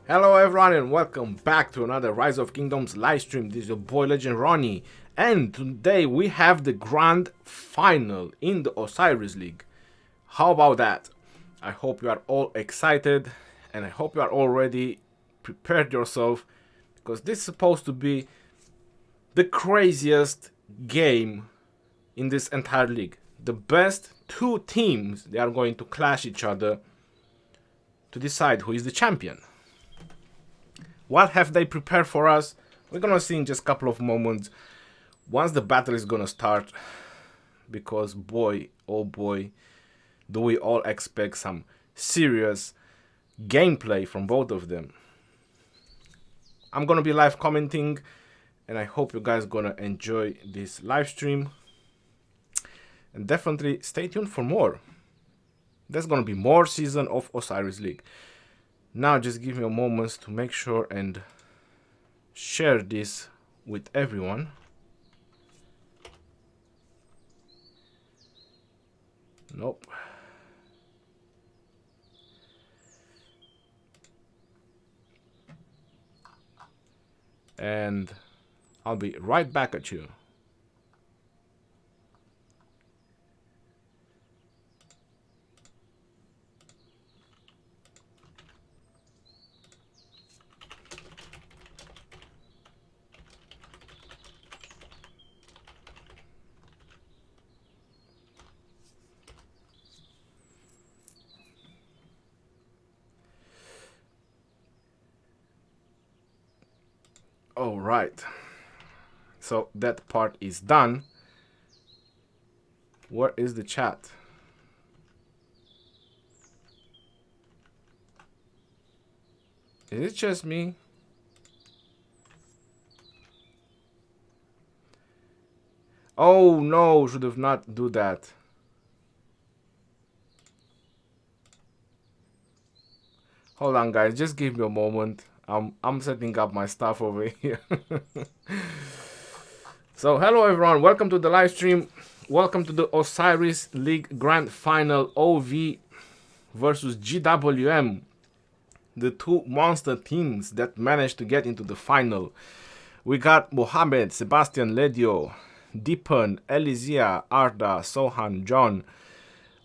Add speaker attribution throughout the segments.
Speaker 1: Hello everyone and welcome back to another Rise of Kingdoms live stream. This is your boy Legend Ronnie, and today we have the grand final in the OSIRIS League. How about that? I hope you are all excited and I hope you are already prepared yourself, because this is supposed to be the craziest game in this entire league. The best two teams, they are going to clash each other to decide who is the champion. What have they prepared for us? We're gonna see in just a couple of moments once the battle is gonna start, because boy, oh boy, do we all expect some serious gameplay from both of them. I'm gonna be live commenting and I hope you guys gonna enjoy this live stream, and definitely stay tuned for more. There's gonna be more season of OSIRIS League. Now just give me a moment to make sure and share this with everyone. Nope. And I'll be right back at you. All right, so that part is done. Where is the chat? Is it just me? Oh no, should have not do that. Hold on guys, just give me a moment. I'm setting up my stuff over here. So hello everyone, welcome to the live stream. Welcome to the OSIRIS League Grand Final, OV versus JWM. The two monster teams that managed to get into the final. We got Mohammed, Sebastian, Ledio, Deepan, Elysia, Arda, Sohan, John.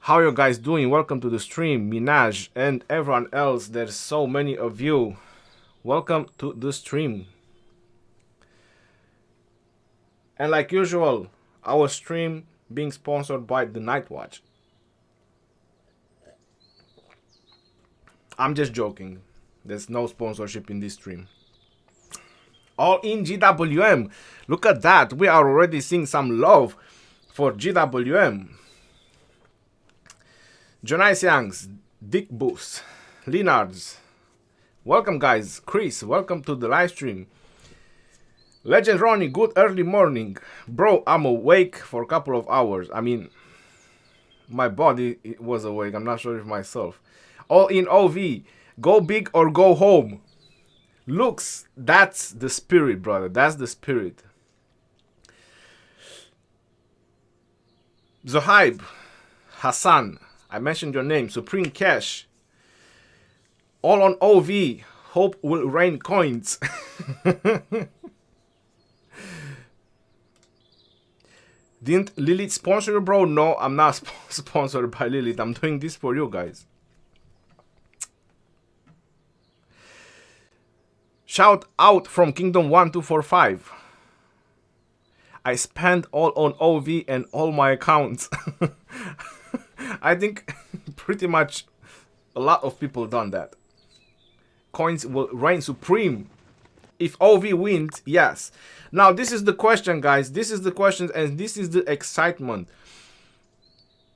Speaker 1: How are you guys doing? Welcome to the stream. Minaj and everyone else. There's so many of you. Welcome to the stream. And like usual, our stream being sponsored by the Night Watch. I'm just joking. There's no sponsorship in this stream. All in JWM. Look at that. We are already seeing some love for JWM. Jonice Youngs, Dick Boost, Leonards. Welcome guys. Chris, welcome to the live stream. Legend Ronnie, good early morning. Bro, I'm awake for a couple of hours. I mean, my body was awake. I'm not sure if myself. All in OV. Go big or go home. Looks, that's the spirit, brother. That's the spirit. Zohaib, Hassan, I mentioned your name. Supreme Cash. All on OV. Hope will rain coins. Didn't Lilith sponsor you, bro? No, I'm not sponsored by Lilith. I'm doing this for you guys. Shout out from Kingdom 1245. I spent all on OV and all my accounts. I think pretty much a lot of people done that. Coins will reign supreme. If OV wins, yes. Now this is the question, guys. This is the question and this is the excitement.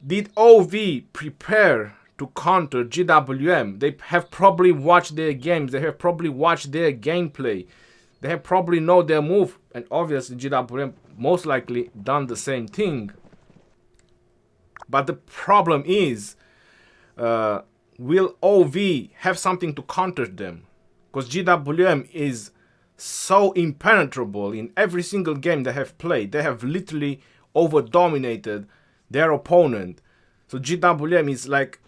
Speaker 1: Did OV prepare to counter JWM? They have probably watched their games. They have probably watched their gameplay. They have probably know their move. And obviously JWM most likely done the same thing. But the problem is, will OV have something to counter them? Because JWM is so impenetrable in every single game they have played. They have literally over-dominated their opponent. So JWM is like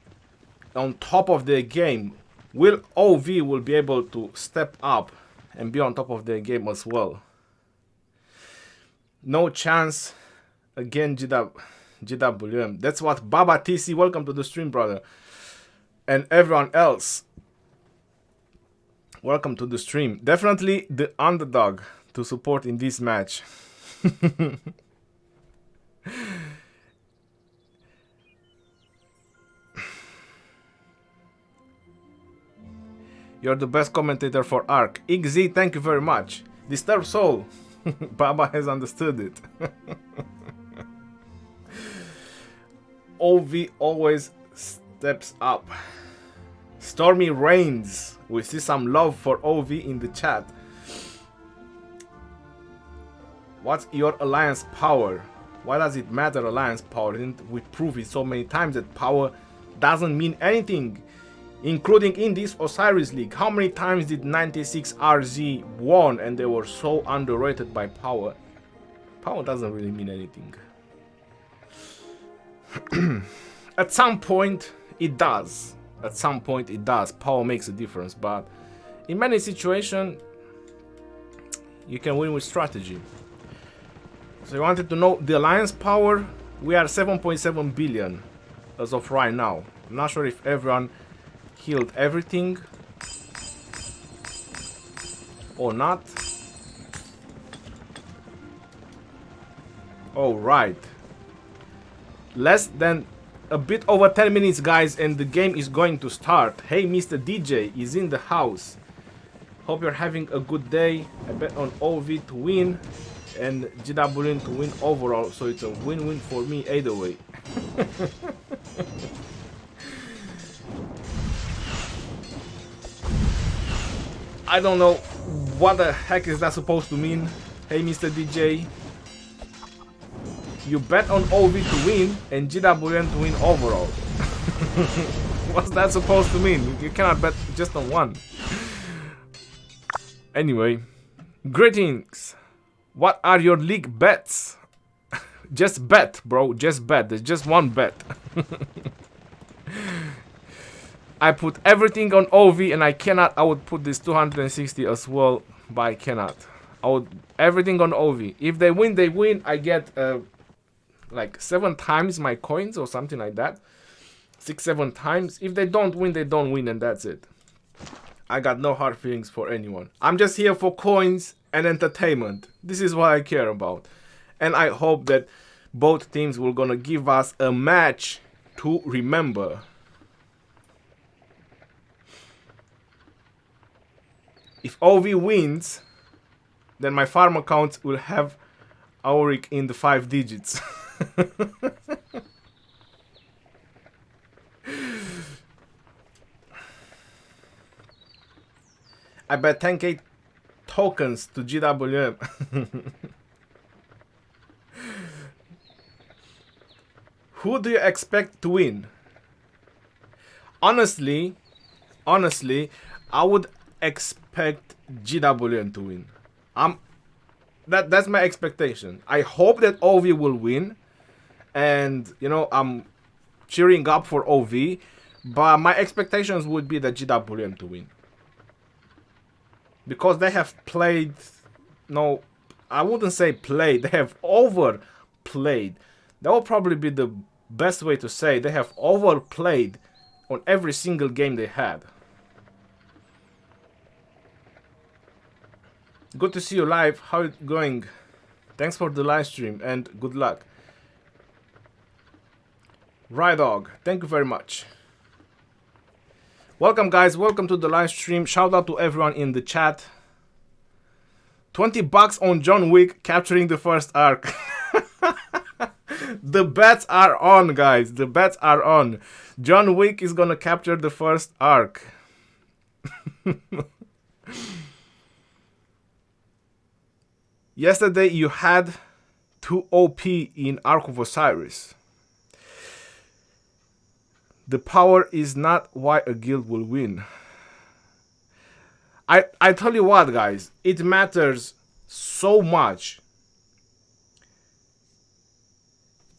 Speaker 1: on top of their game Will OV will be able to step up and be on top of the game as well? No chance. Again, JWM. That's what Baba TC. Welcome to the stream, brother. And everyone else, welcome to the stream. Definitely the underdog to support in this match. You're the best commentator for Ark. XZ, thank you very much. Disturbed Soul. Baba has understood it. OV always steps up. Stormy Rains. We see some love for OV in the chat. What's your alliance power? Why does it matter, alliance power? Didn't we prove it so many times that power doesn't mean anything? Including in this OSIRIS League. How many times did 96 RZ won and they were so underrated by power? Power doesn't really mean anything. At some point it does. At some point it does. Power makes a difference, but in many situations you can win with strategy. So you wanted to know the alliance power? We are 7.7 billion as of right now. I'm not sure if everyone healed everything or not. All right. Less than a bit over 10 minutes, guys, and the game is going to start. Hey, Mr. DJ is in the house. Hope you're having a good day. I bet on OV to win and JWM to win overall, so it's a win-win for me either way. I don't know what the heck is that supposed to mean. Hey, Mr. DJ. You bet on OV to win and JWM to win overall. What's that supposed to mean? You cannot bet just on one. Anyway, greetings. What are your league bets? Just bet, bro. Just bet. There's just one bet. I put everything on OV and I cannot. I would put this 260 as well, but I cannot. I would everything on OV. If they win, they win. I get like 7 times my coins or something like that. 6-7 times. If they don't win, they don't win, and that's it. I got no hard feelings for anyone. I'm just here for coins and entertainment. This is what I care about. And I hope that both teams will gonna give us a match to remember. If OV wins, then my farm account will have Auric in the 5 digits. I bet 10k tokens to JWM. Who do you expect to win? Honestly, I would expect JWM to win. That's my expectation. I hope that OV will win, and you know I'm cheering up for OV, but my expectations would be that JWM to win because they have played. No, I wouldn't say played. They have overplayed. That will probably be the best way to say. They have overplayed on every single game they had. Good to see you live. How it going? Thanks for the live stream and good luck. Rydog, thank you very much. Welcome, guys. Welcome to the live stream. Shout out to everyone in the chat. 20 bucks on John Wick capturing the first arc. The bets are on, guys. The bets are on. John Wick is gonna capture the first arc. Yesterday you had 2 OP in Ark of Osiris. The power is not why a guild will win. I tell you what, guys, it matters so much.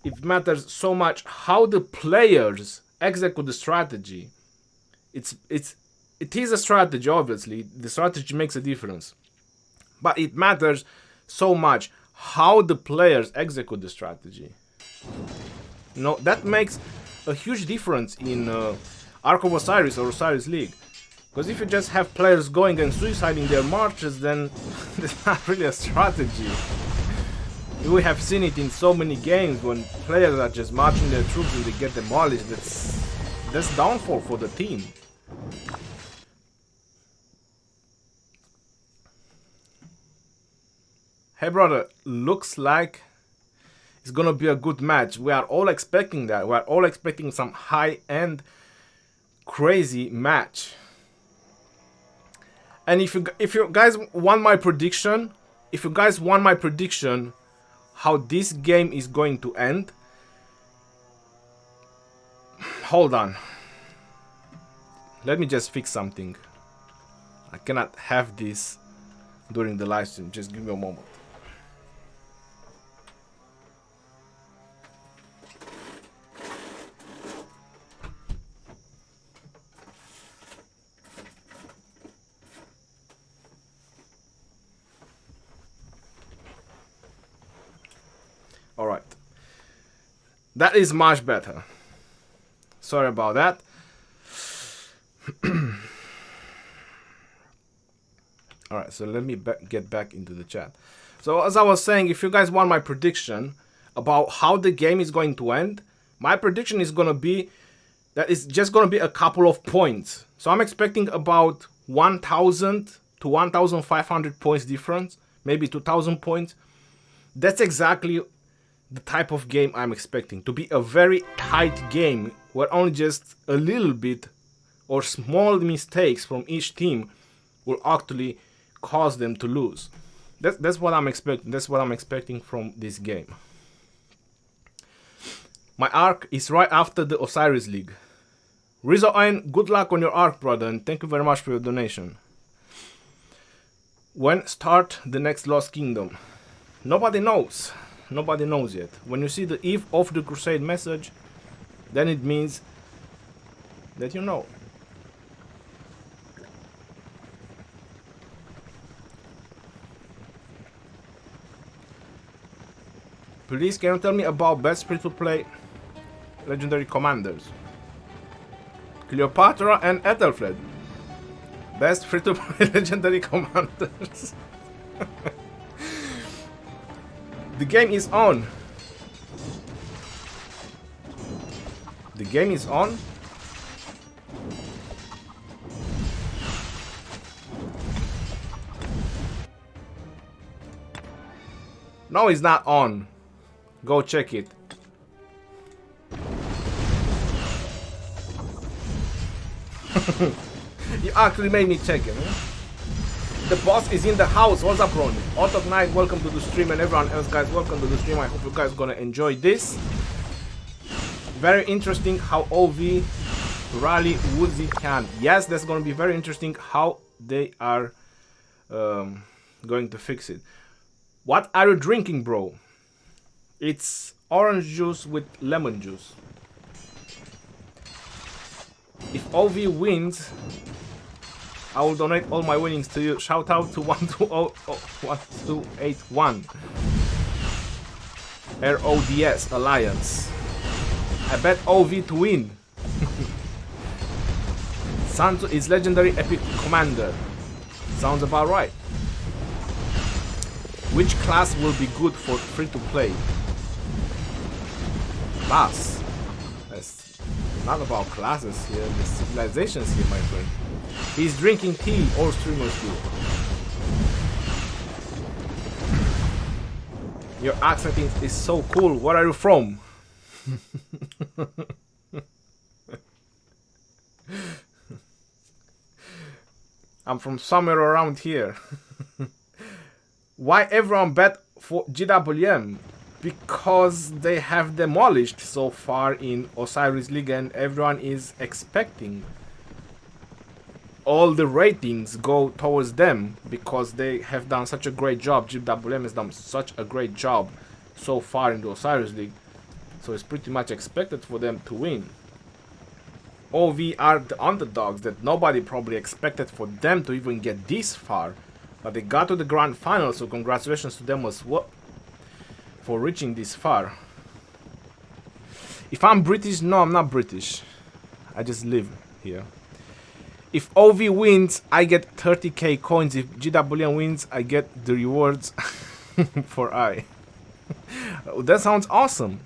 Speaker 1: It matters so much how the players execute the strategy. It's it is a strategy, obviously. The strategy makes a difference. But it matters so much how the players execute the strategy. You know, that makes a huge difference in Ark of Osiris or Osiris League. Because if you just have players going and suiciding their marches, then it's not really a strategy. We have seen it in so many games when players are just marching their troops and they get demolished. That's downfall for the team. Hey brother, looks like it's gonna be a good match. We are all expecting that. We are all expecting some high-end, crazy match. And if you guys want my prediction, how this game is going to end, hold on. Let me just fix something. I cannot have this during the live stream. Just give me a moment. Alright. That is much better. Sorry about that. Alright, so let me get back into the chat. So as I was saying, if you guys want my prediction about how the game is going to end, my prediction is going to be that it's just going to be a couple of points. So I'm expecting about 1,000 to 1,500 points difference, maybe 2,000 points. That's exactly the type of game I'm expecting, to be a very tight game where only just a little bit or small mistakes from each team will actually cause them to lose. That's what I'm expecting. That's what I'm expecting from this game. My arc is right after the Osiris League. Rizzo Ein, good luck on your arc, brother, and thank you very much for your donation. When start the next Lost Kingdom? Nobody knows. Nobody knows yet. When you see the Eve of the Crusade message, then it means that you know. Please, can you tell me about best free-to-play legendary commanders? Cleopatra and Ethelflaed. Best free-to-play legendary commanders. The game is on. The game is on. No, it's not on. Go check it. You actually made me check it, huh? The boss is in the house. What's up, Ron? Auto Knight, welcome to the stream, and everyone else, guys, welcome to the stream. I hope you guys are gonna enjoy this. Very interesting how OV rally Woodsy can. Yes, that's gonna be very interesting how they are going to fix it. What are you drinking, bro? It's orange juice with lemon juice. If OV wins, I will donate all my winnings to you. Shout out to 1281 RODS Alliance. I bet OV to win. Santo is legendary epic commander. Sounds about right. Which class will be good for free to play? Class. That's not about classes here. There's civilizations here, my friend. He's drinking tea or streamers too. Your accent is so cool. Where are you from? I'm from somewhere around here. Why everyone bet for JWM? Because they have demolished so far in Osiris League and everyone is expecting all the ratings go towards them because they have done such a great job. JWM has done such a great job so far in the Osiris League. So it's pretty much expected for them to win. OV are the underdogs that nobody probably expected for them to even get this far. But they got to the grand final, so congratulations to them as well for reaching this far. If I'm British, no, I'm not British. I just live here. If OV wins, I get 30k coins. If JWM wins, I get the rewards for I. That sounds awesome.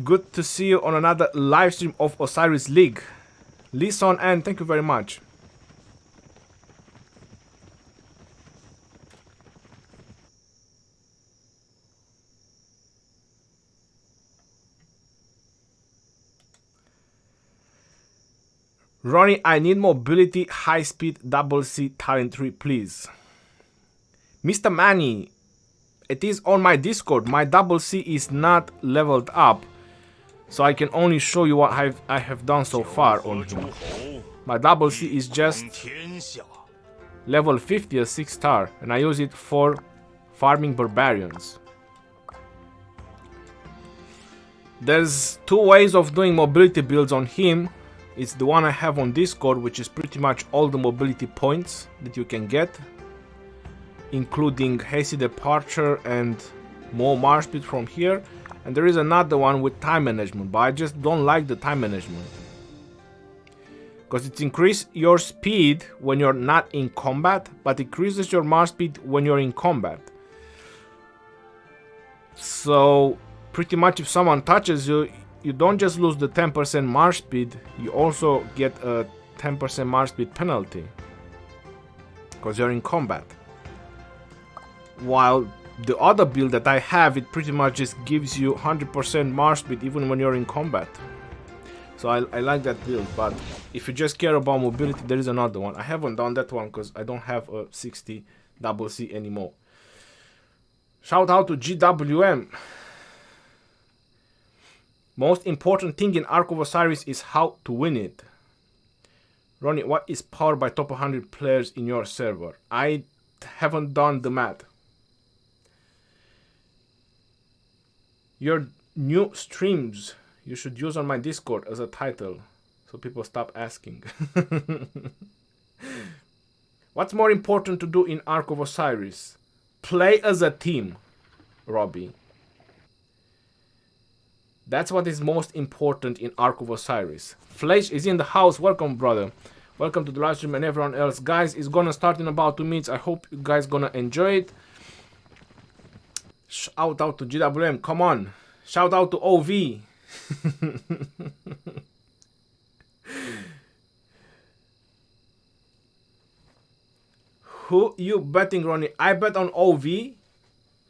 Speaker 1: Good to see you on another live stream of OSIRIS League. Lison and thank you very much. Ronnie, I need mobility, high speed, double C, talent 3, please. Mr. Manny, it is on my Discord. My double C is not leveled up, so I can only show you what I have done so far on him. My double C is just level 50, a 6-star, and I use it for farming barbarians. There's 2 ways of doing mobility builds on him. It's the one I have on Discord, which is pretty much all the mobility points that you can get, including hasty departure and more march speed from here. And there is another one with time management, but I just don't like the time management, because it increases your speed when you're not in combat, but increases your march speed when you're in combat. So pretty much if someone touches you, you don't just lose the 10% march speed, you also get a 10% march speed penalty, because you're in combat. While the other build that I have, it pretty much just gives you 100% march speed even when you're in combat. So I like that build, but if you just care about mobility, there is another one. I haven't done that one because I don't have a 60 double C anymore. Shout out to JWM. Most important thing in Ark of Osiris is how to win it. Ronnie, what is powered by top 100 players in your server? I haven't done the math. Your new streams you should use on my Discord as a title, so people stop asking. What's more important to do in Ark of Osiris? Play as a team, Robbie. That's what is most important in Ark of Osiris. Flesh is in the house. Welcome, brother. Welcome to the live stream and everyone else. Guys, it's gonna start in about 2 minutes. I hope you guys gonna enjoy it. Shout out to JWM. Come on. Shout out to OV. Who you betting, Ronnie? I bet on OV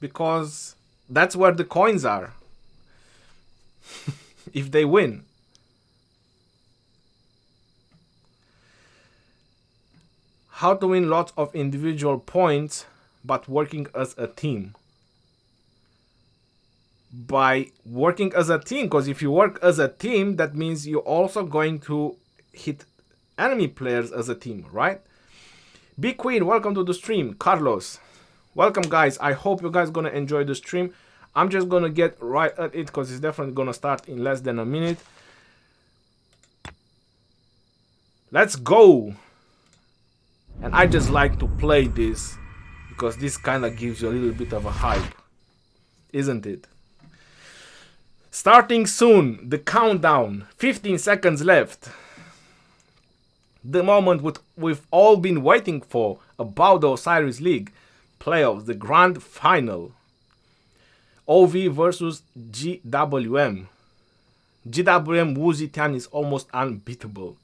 Speaker 1: because that's where the coins are. If they win. How to win lots of individual points but working as a team? By working as a team, because if you work as a team, that means you're also going to hit enemy players as a team, right? Big Queen, welcome to the stream. Carlos, welcome, guys. I hope you guys gonna enjoy the stream. I'm just gonna get right at it because it's definitely gonna start in less than a minute. Let's go. And I just like to play this because this kind of gives you a little bit of a hype, isn't it? Starting soon, the countdown, 15 seconds left. The moment we've all been waiting for about the OSIRIS League playoffs, the grand final. OV versus JWM. JWM Wuzitian is almost unbeatable.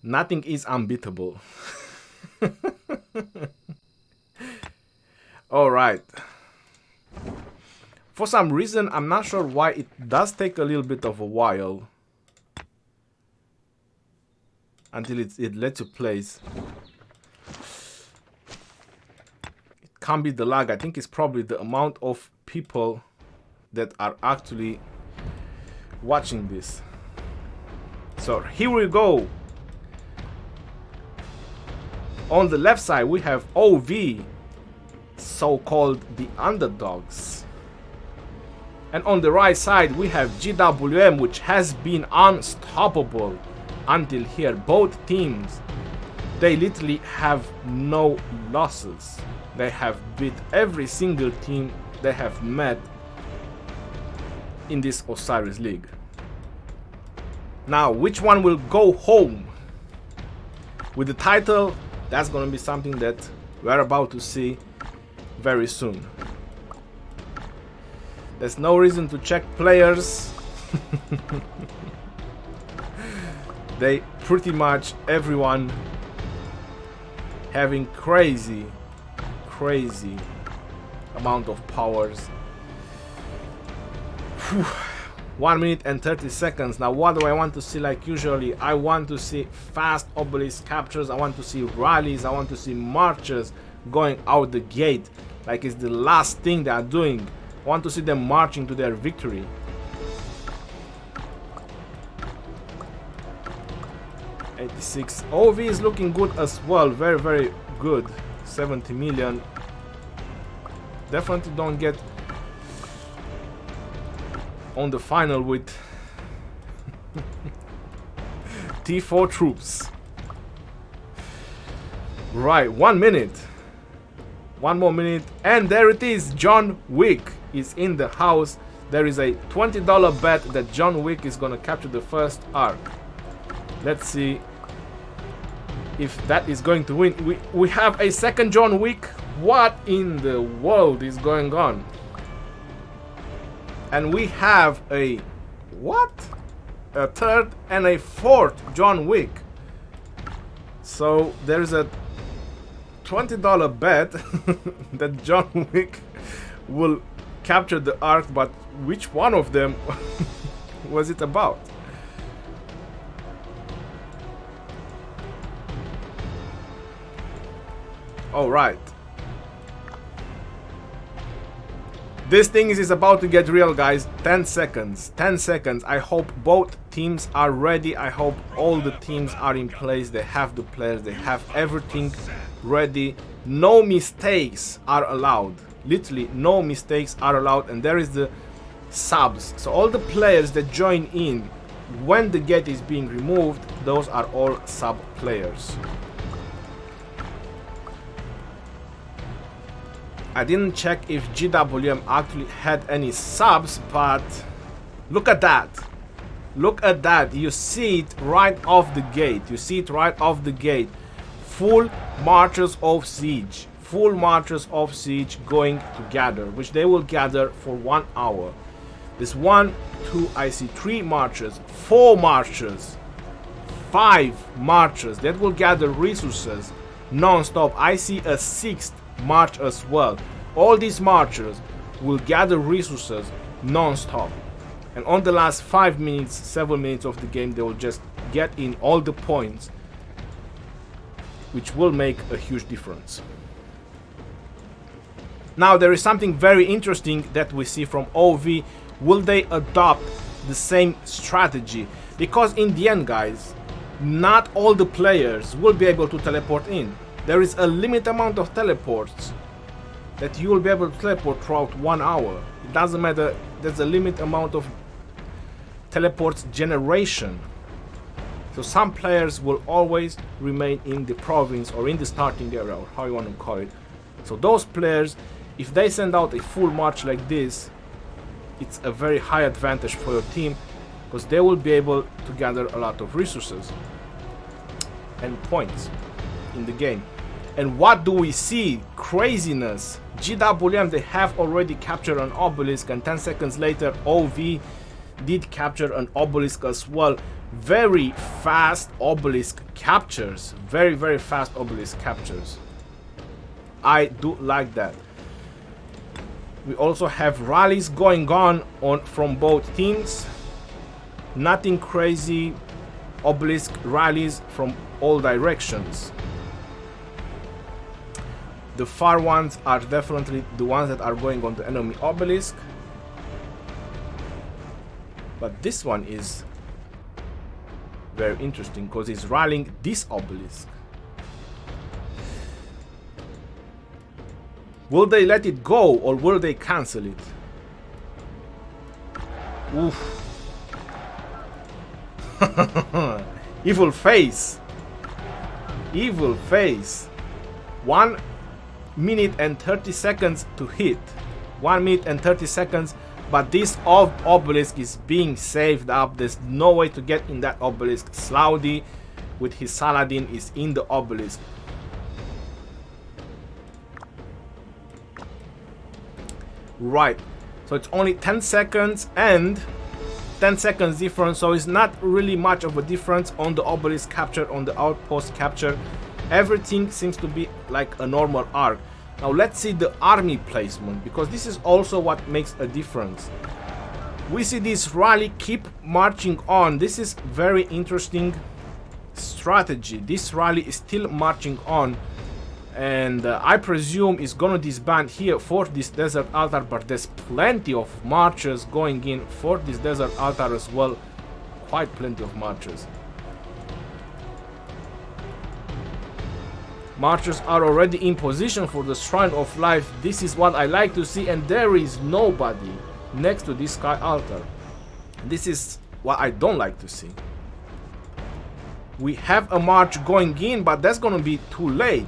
Speaker 1: Nothing is unbeatable. Alright. For some reason, I'm not sure why it does take a little bit of a while until it lets you place. It can't be the lag. I think it's probably the amount of people that are actually watching this. So here we go. On the left side we have OV, so-called the underdogs, And on the right side we have JWM, which has been unstoppable until here. Both teams, they literally have no losses. They have beat every single team they have met in this OSIRIS League. Now, which one will go home with the title? That's going to be something that we're about to see very soon. There's no reason to check players. They pretty much everyone having crazy amount of powers. 1 minute and 30 seconds. Now what do I want to see? Like usually I want to see fast obelisk captures, I want to see rallies, I want to see marches going out the gate, like it's the last thing they are doing. I want to see them marching to their victory. $86. OV is looking good as well, very good. 70 million. Definitely don't get on the final with T4 troops. Right, 1 minute. One more minute, and there it is. John Wick is in the house. There is a $20 bet that John Wick is gonna capture the first arc. Let's see if that is going to win. We have a second John Wick. What in the world is going on? And we have a what? A third and a fourth John Wick. So there's a $20 bet that John Wick will capture the arc, but which one of them was it about? All right. This thing is about to get real, guys. 10 seconds. 10 seconds. I hope both teams are ready. I hope all the teams are in place. They have the players. They have everything ready. No mistakes are allowed. Literally, no mistakes are allowed. And there is the subs. So all the players that join in when the gate is being removed, those are all sub players. I didn't check if JWM actually had any subs, but look at that. Look at that. You see it right off the gate. You see it right off the gate. Full marchers of siege. Full marchers of siege going to gather, which they will gather for 1 hour. This 1, 2, I see 3 marchers, 4 marchers, 5 marchers that will gather resources non-stop. I see a 6th march as well. All these marchers will gather resources non-stop, and on the last 5 minutes, 7 minutes of the game, they will just get in all the points, which will make a huge difference. Now there is something very interesting that we see from OV. Will they adopt the same strategy? Because in the end, guys, not all the players will be able to teleport in. There is a limited amount of teleports that you will be able to teleport throughout 1 hour. It doesn't matter, there's a limited amount of teleports generation. So some players will always remain in the province or in the starting area, or how you want to call it. So those players, if they send out a full march like this, it's a very high advantage for your team, because they will be able to gather a lot of resources and points in the game. And what do we see? Craziness. JWM, they have already captured an obelisk, and 10 seconds later OV did capture an obelisk as well. Very fast obelisk captures. Very fast obelisk captures. I do like that. We also have rallies going on from both teams. Nothing crazy. Obelisk rallies from all directions. The far ones are definitely the ones that are going on the enemy obelisk. But this one is very interesting because it's rallying this obelisk. Will they let it go or will they cancel it? Oof. Evil face. Evil face. 1 minute and 30 seconds to hit. 1 minute and 30 seconds. But this obelisk is being saved up. There's no way to get in that obelisk. Slaudi with his Saladin is in the obelisk. Right. So it's only 10 seconds and 10 seconds difference. So it's not really much of a difference on the obelisk capture, on the outpost capture. Everything seems to be like a normal arc. Now let's see the army placement, because this is also what makes a difference. We see this rally keep marching on. This is very interesting strategy. This rally is still marching on, and I presume it's gonna disband here for this desert altar, but there's plenty of marchers going in for this desert altar as well. Quite plenty of marchers. Marchers are already in position for the Shrine of Life. This is what I like to see, and there is nobody next to this sky altar. This is what I don't like to see. We have a march going in, but that's gonna be too late.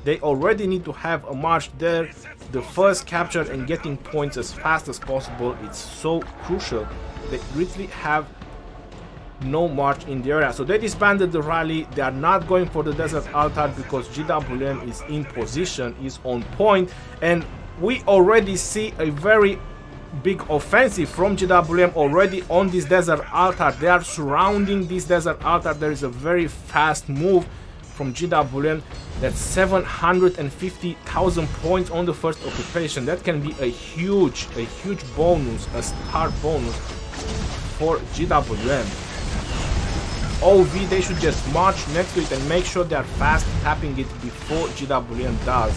Speaker 1: They already need to have a march there. The first capture and getting points as fast as possible. It's so crucial. They literally have no march in the area, so they disbanded the rally. They are not going for the desert altar because JWM is in position, is on point, and we already see a very big offensive from JWM already on this desert altar. They are surrounding this desert altar. There is a very fast move from JWM. That's 750,000 points on the first occupation. That can be a huge bonus, a start bonus for JWM. OV, they should just march next to it and make sure they are fast tapping it before JWM does.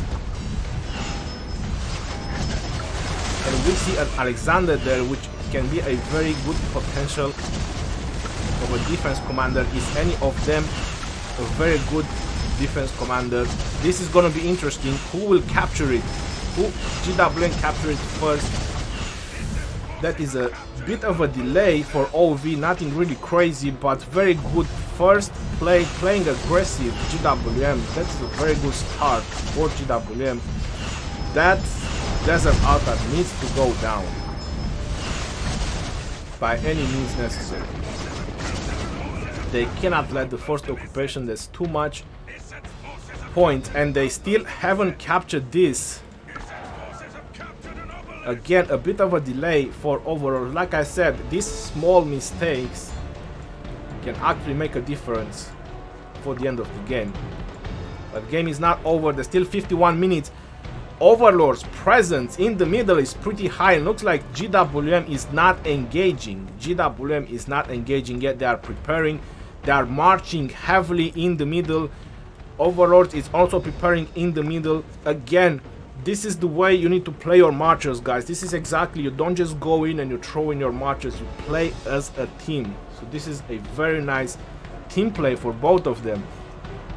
Speaker 1: And we see an Alexander there, which can be a very good potential of a defense commander. Is any of them a very good defense commander? This is gonna be interesting. Who will capture it? Who JWM capture it first? That is a bit of a delay for OV, nothing really crazy, but very good first play, playing aggressive JWM. That's a very good start for JWM. That desert altar needs to go down by any means necessary. They cannot let the first occupation, there's too much points, and they still haven't captured this. Again, a bit of a delay for overall. Like I said, these small mistakes can actually make a difference for the end of the game. But the game is not over. There's still 51 minutes. Overlord's presence in the middle is pretty high. It looks like JWM is not engaging. JWM is not engaging yet. They are preparing. They are marching heavily in the middle. Overlord is also preparing in the middle. Again, this is the way you need to play your marchers, guys. This is exactly, you don't just go in and you throw in your marchers, you play as a team. So this is a very nice team play for both of them.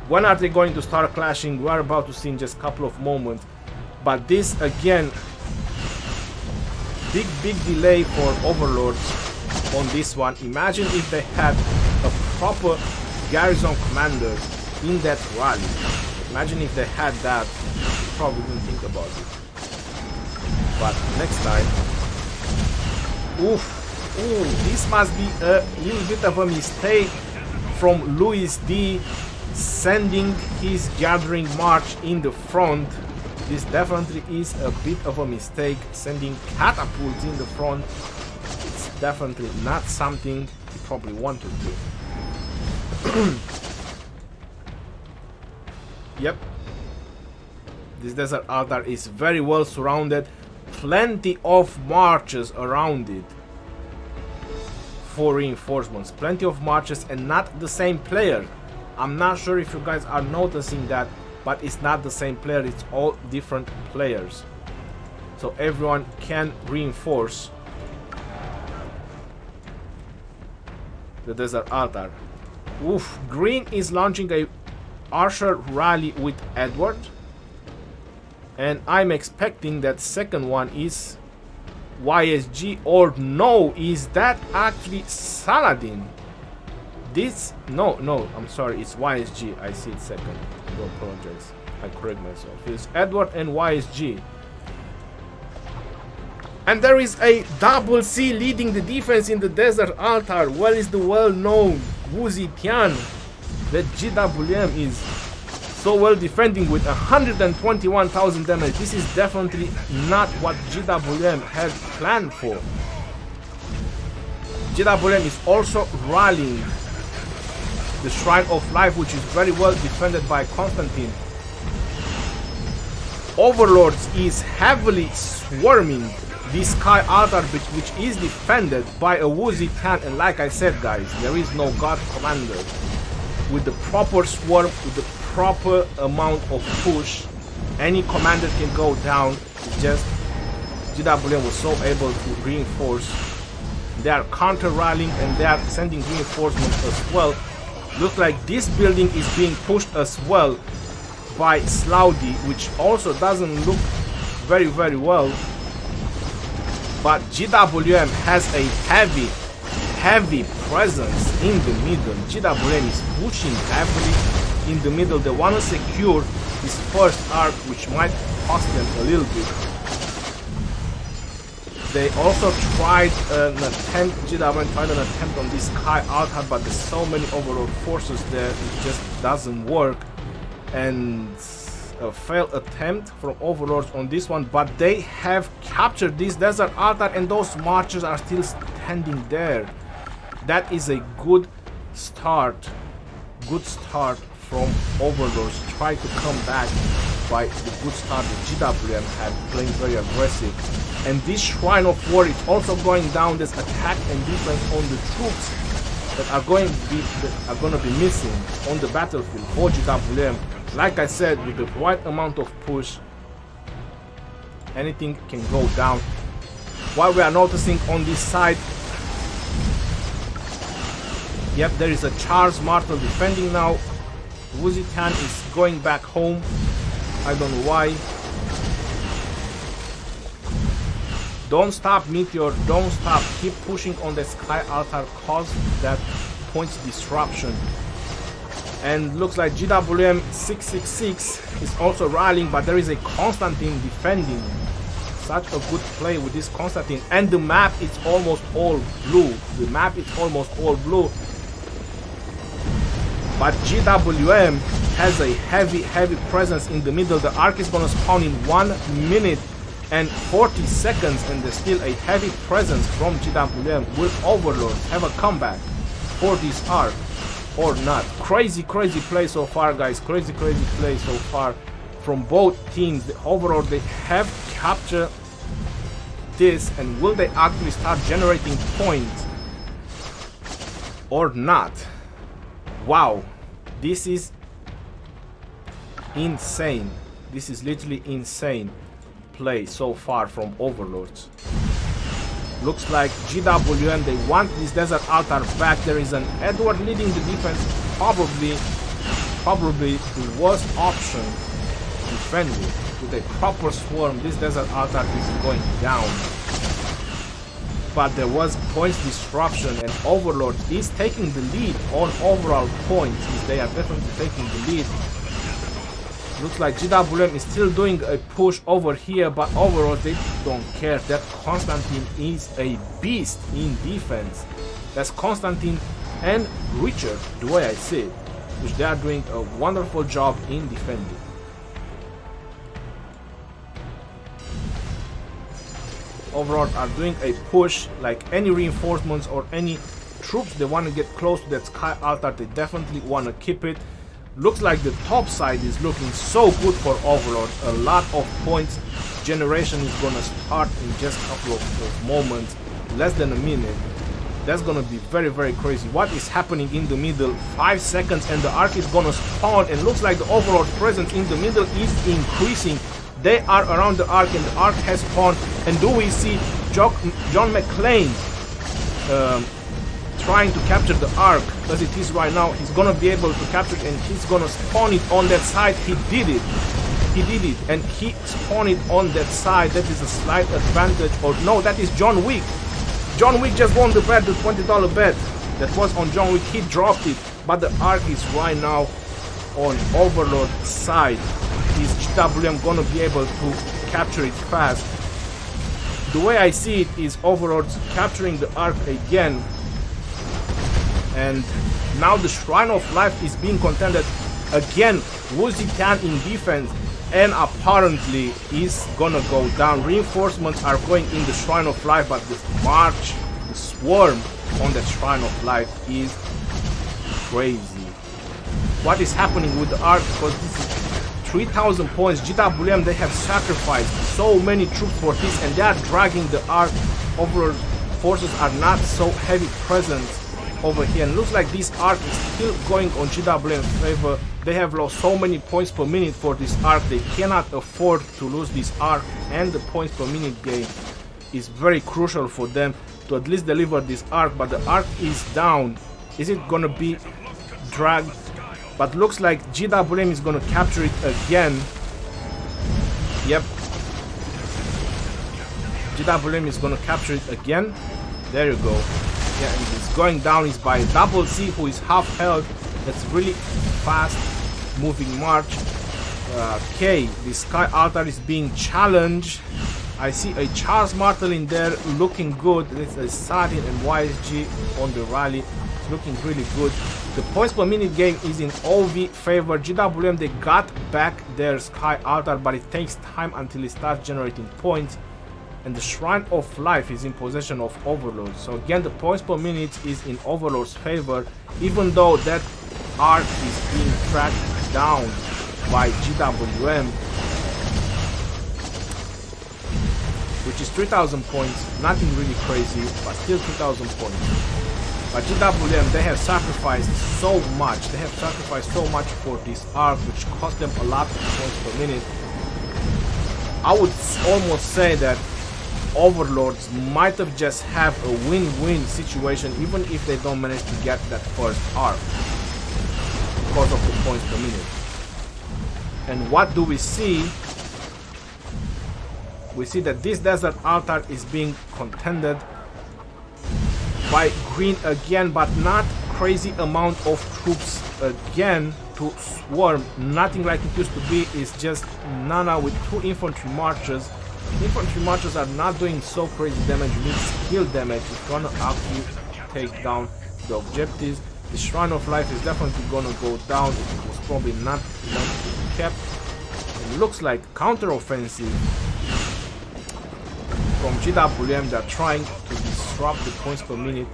Speaker 1: When are they going to start clashing? We are about to see in just a couple of moments. But this, again, big delay for Overlords on this one. Imagine if they had a proper Garrison commander in that rally. Imagine if they had that. Probably didn't think about it, but next time. This must be a little bit of a mistake from Louis D, sending his gathering march in the front. This definitely is a bit of a mistake, sending catapults in the front. It's definitely not something you probably want to do. Yep. This desert altar is very well surrounded. Plenty of marches around it for reinforcements. Plenty of marches and not the same player. I'm not sure if you guys are noticing that, but it's not the same player. It's all different players. So everyone can reinforce the desert altar. Green is launching a Archer rally with Edward. And I'm expecting that second one is YSG, or no, is that actually Saladin? This, no, I'm sorry, it's YSG. I see it second. I do apologize. I correct myself. It's Edward and YSG. And there is a double C leading the defense in the desert altar. Where is the well-known Wu Zetian? That JWM is so well defending with 121,000 damage. This is definitely not what JWM had planned for. JWM is also rallying the Shrine of Life, which is very well defended by Constantine. Overlords is heavily swarming this Sky Altar, which is defended by a Wu Zetian, and like I said, guys, there is no God Commander. With the proper swarm, with the proper amount of push, any commander can go down. It's just JWM was so able to reinforce. They are counter rallying and they are sending reinforcements as well. Looks like this building is being pushed as well by Slaudi, which also doesn't look very well. But JWM has a heavy presence in the middle. JWM is pushing heavily in the middle. They want to secure this first arc, which might cost them a little bit. They also tried an attempt, JWM tried an attempt on this Sky Altar, but there's so many overlord forces there, it just doesn't work. And a failed attempt from overlords on this one, but they have captured this desert altar and those marchers are still standing there. That is a good start from overlords. Try to come back by the good start that JWM had, playing very aggressive. And this Shrine of War is also going down. This attack and defense on the troops that are going to be missing on the battlefield for JWM. Like I said, with the right amount of push, anything can go down. What we are noticing on this side, yep, there is a Charles Martel defending now. Wu Zetian is going back home. I don't know why. Don't stop, Meteor, don't stop. Keep pushing on the Sky Altar, cause that points disruption. And looks like JWM 666 is also rallying, but there is a Constantine defending. Such a good play with this Constantine. And the map is almost all blue. The map is almost all blue. But JWM has a heavy presence in the middle. The arc is gonna spawn in 1 minute and 40 seconds, and there's still a heavy presence from JWM. Will Overlords have a comeback for this arc or not? Crazy play so far, guys. Crazy play so far from both teams. The Overlord, they have captured this, and will they actually start generating points or not? Wow, this is insane. This is literally insane play so far from Overlords. Looks like JWM, they want this desert altar back. There is an Edward leading the defense, probably the worst option to defend with a proper swarm. This desert altar is going down, but there was points disruption, and Overlord is taking the lead on overall points. They are definitely taking the lead. Looks like JWM is still doing a push over here, but overall they don't care. That Constantine is a beast in defense. That's Constantine and Richard, the way I see it, which they are doing a wonderful job in defending. Overlords are doing a push, like any reinforcements or any troops they want to get close to that Sky Altar, they definitely want to keep it. Looks like the top side is looking so good for Overlord. A lot of points generation is gonna start in just a couple of moments, less than a minute. That's gonna be very crazy. What is happening in the middle? 5 seconds and the arc is gonna spawn, and looks like the Overlord presence in the middle is increasing. They are around the arc and the arc has spawned. And do we see John McClane trying to capture the arc as it is right now? He's gonna be able to capture it and he's gonna spawn it on that side. He did it. He did it, and he spawned it on that side. That is a slight advantage. Or no, that is John Wick. John Wick just won the bet, the $20 bet. That was on John Wick. He dropped it, but the arc is right now on Overlord side. Is JWM gonna be able to capture it fast? The way I see it is Overlord's capturing the arc again, and now the Shrine of Life is being contended again. Wuzitan in defense, and apparently is gonna go down. Reinforcements are going in the Shrine of Life, but the march, the swarm on the Shrine of Life is crazy. What is happening with the arc? Because this is 3,000 points. JWM, they have sacrificed so many troops for this, and they are dragging the arc. Overall forces are not so heavy present over here, and looks like this arc is still going on JWM favor. They have lost so many points per minute for this arc. They cannot afford to lose this arc, and the points per minute game is very crucial for them to at least deliver this arc. But the arc is down. Is it gonna be dragged? But looks like JWM is gonna capture it again. Yep, JWM is gonna capture it again. There you go. Yeah, and it's going down. Is by Double C, who is half health. That's really fast moving march. Okay, the Sky Altar is being challenged. I see a Charles Martel in there looking good. There's a Satin and YSG on the rally. It's looking really good. The points per minute game is in OV favor. JWM, they got back their Sky Altar, but it takes time until it starts generating points. And the Shrine of Life is in possession of Overlord. So again, the points per minute is in Overlord's favor, even though that arc is being tracked down by JWM, which is 3,000 points. Nothing really crazy, but still 3,000 points. But JWM, they have sacrificed so much. They have sacrificed so much for this arc, which cost them a lot of points per minute. I would almost say that Overlords might have just have a win-win situation, even if they don't manage to get that first arc because of the points per minute. And what do we see? We see that this Desert Altar is being contended by green again, but not crazy amount of troops again to swarm. Nothing like it used to be. It's just Nana with 2 infantry marches. Infantry marches are not doing so crazy damage. You need skill damage if you want to actually take down the objectives. The Shrine of Life is definitely gonna go down. It was probably not meant to be kept. It looks like counter-offensive from JWM. They're trying to disrupt the points per minute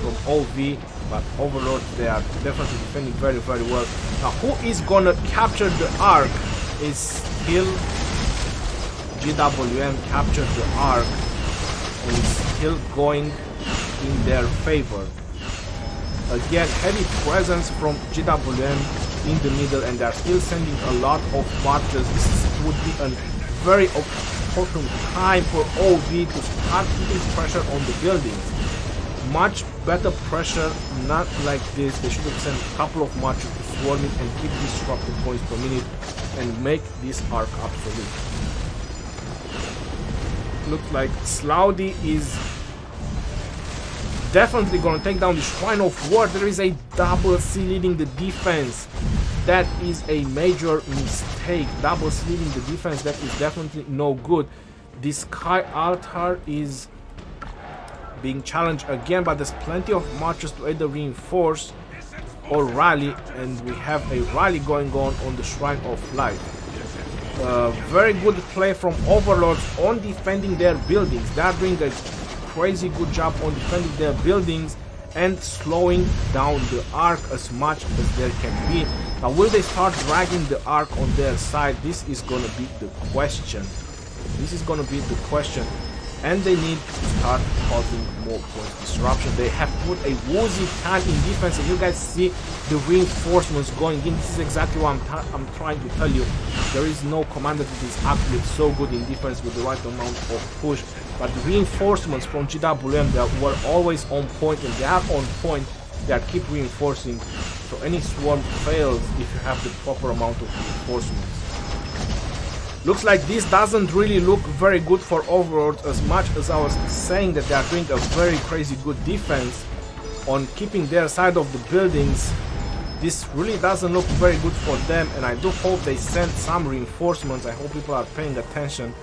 Speaker 1: from OV, but Overlord, they are definitely defending very, very well. Now, who is gonna capture the arc? Is still JWM captured the arc and is still going in their favor. Again, heavy presence from JWM in the middle, and they're still sending a lot of marches. This would be a very important time for OV to start putting pressure on the buildings. Much better pressure, not like this. They should have sent a couple of marches to swarm it and keep disrupting points per minute and make this arc obsolete. Looks like Slowdy is definitely gonna take down the Shrine of War. There is a Double C leading the defense. That is a major mistake. Double C leading the defense, that is definitely no good. The Sky Altar is being challenged again, but there's plenty of marches to either reinforce or rally, and we have a rally going on the Shrine of Life. Very good play from Overlords on defending their buildings. They are doing a crazy good job on defending their buildings and slowing down the arc as much as there can be. Now, will they start dragging the arc on their side? This is gonna be the question. This is gonna be the question. And they need to start causing more points disruption. They have put a Wuzitan in defense, and you guys see the reinforcements going in. This is exactly what I'm trying to tell you. There is no commander that is actually so good in defense with the right amount of push. But the reinforcements from JWM that were always on point, and they are on point. They are keep reinforcing. So any swarm fails if you have the proper amount of reinforcements. Looks like this doesn't really look very good for Overlords, as much as I was saying that they are doing a very crazy good defense on keeping their side of the buildings. This really doesn't look very good for them, and I do hope they send some reinforcements. I hope people are paying attention,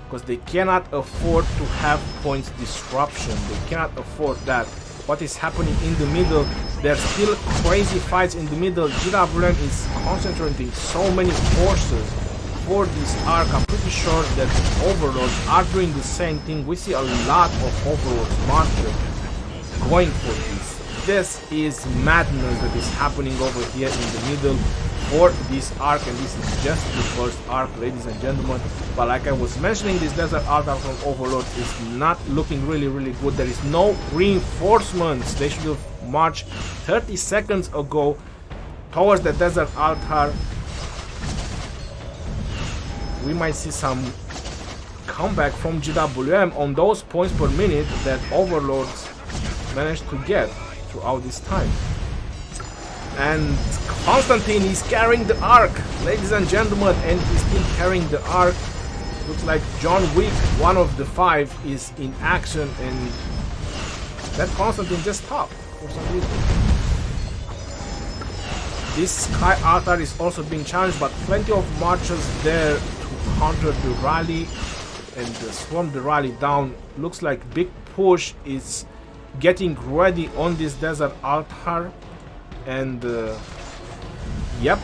Speaker 1: because they cannot afford to have points disruption. They cannot afford that. What is happening in the middle? There's still crazy fights in the middle. JWM is concentrating so many forces for this arc. I'm pretty sure that Overlords are doing the same thing. We see a lot of Overlords marchers going for this. This is madness that is happening over here in the middle for this arc, and this is just the first arc, ladies and gentlemen. But like I was mentioning, this desert altar from Overlord is not looking really good. There is no reinforcements. They should have marched 30 seconds ago towards the desert altar. We might see some comeback from JWM on those points per minute that Overlords managed to get throughout this time. And Constantine is carrying the arc, ladies and gentlemen, and he's still carrying the arc. Looks like John Wick, one of the 5, is in action, and that Constantine just stopped for some reason. This Sky Altar is also being challenged, but plenty of marchers there to counter the rally and swarm the rally down. Looks like big push is getting ready on this desert altar, and yep,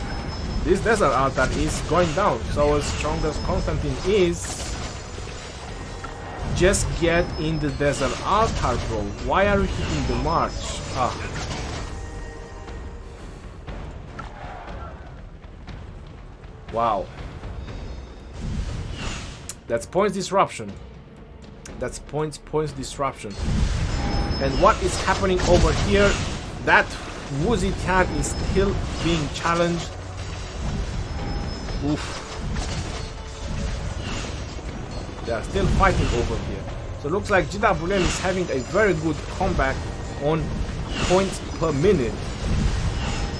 Speaker 1: this desert altar is going down. So as strong as Constantine is, just get in the desert altar, bro. Why are you hitting the march? Wow, that's points disruption. That's points disruption. And what is happening over here? That Woozy Tan is still being challenged. Oof. They are still fighting over here. So it looks like JWM is having a very good comeback on points per minute.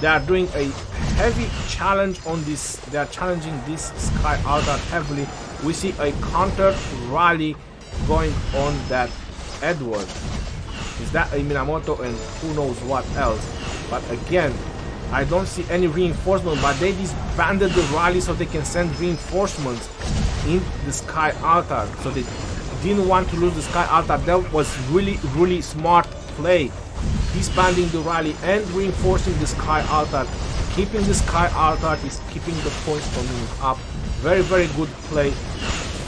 Speaker 1: They are doing a heavy challenge on this. They are challenging this Sky Altar heavily. We see a counter rally going on that Edward. Is that a Minamoto and who knows what else? But again, I don't see any reinforcement, but they disbanded the rally so they can send reinforcements in the Sky Altar. So they didn't want to lose the Sky Altar. That was really smart play. Disbanding the rally and reinforcing the Sky Altar. Keeping the Sky Altar is keeping the points per minute up. Very good play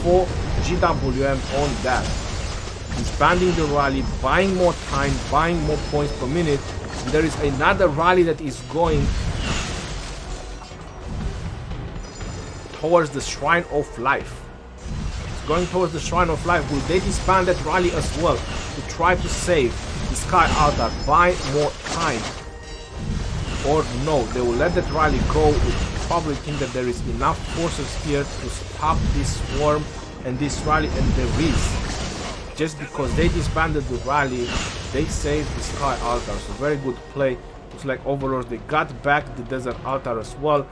Speaker 1: for JWM on that. Disbanding the rally, buying more time, buying more points per minute. There is another rally that is going towards the Shrine of Life. It's going towards the Shrine of Life. Will they disband that rally as well to try to save the Sky Altar, buy more time? Or no, they will let that rally go. We probably think that there is enough forces here to stop this swarm and this rally, and there is. Just because they disbanded the rally, they saved the Sky Altar. So very good play. Looks like Overlords, they got back the desert altar as well.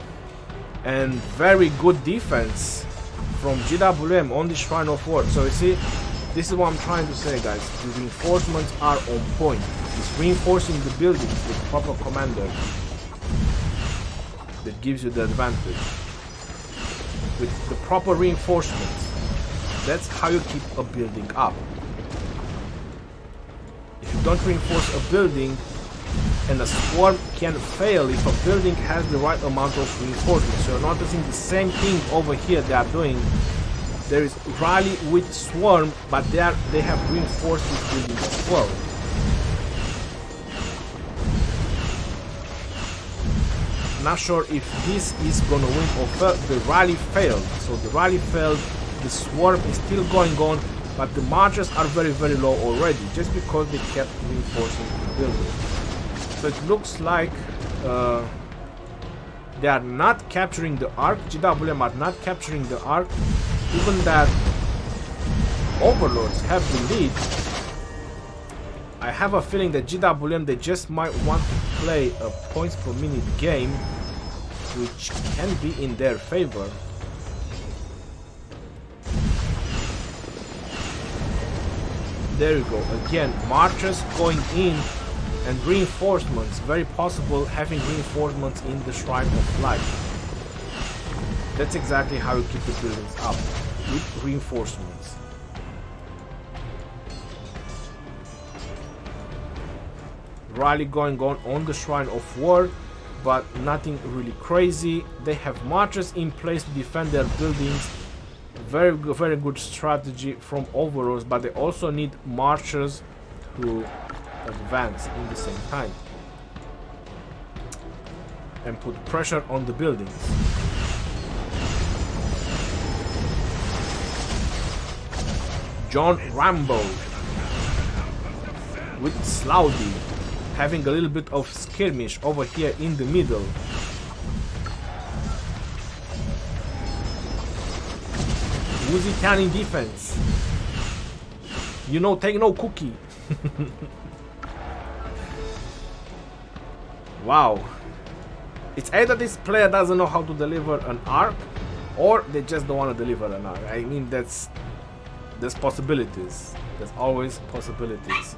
Speaker 1: And very good defense from JWM on the Shrine of War. So you see, this is what I'm trying to say, guys. The reinforcements are on point. It's reinforcing the buildings with proper commander that gives you the advantage. With the proper reinforcements, that's how you keep a building up. If you don't reinforce a building, and a swarm can fail if a building has the right amount of reinforcement. So you're noticing the same thing over here they are doing. There is rally with swarm, but they have reinforced this building as well. Not sure if this is gonna win or fail. The rally failed. So the rally failed, the swarm is still going on, but the marchers are very low already, just because they kept reinforcing the building. So it looks like they are not capturing the arc. JWM are not capturing the arc, even that Overlords have the lead. I have a feeling that JWM, they just might want to play a points per minute game, which can be in their favor. There you go. Again, marchers going in and reinforcements. Very possible having reinforcements in the Shrine of Life. That's exactly how you keep the buildings up, with reinforcements. Rally going on the Shrine of War, but nothing really crazy. They have marchers in place to defend their buildings. Very good strategy from overalls, but they also need marchers to advance in the same time and put pressure on the buildings. John Rambo with Slowdy having a little bit of skirmish over here in the middle. Uzi cannon defense. You know, take no cookie. Wow. It's either this player doesn't know how to deliver an arc, or they just don't want to deliver an arc. I mean, there's possibilities. There's always possibilities.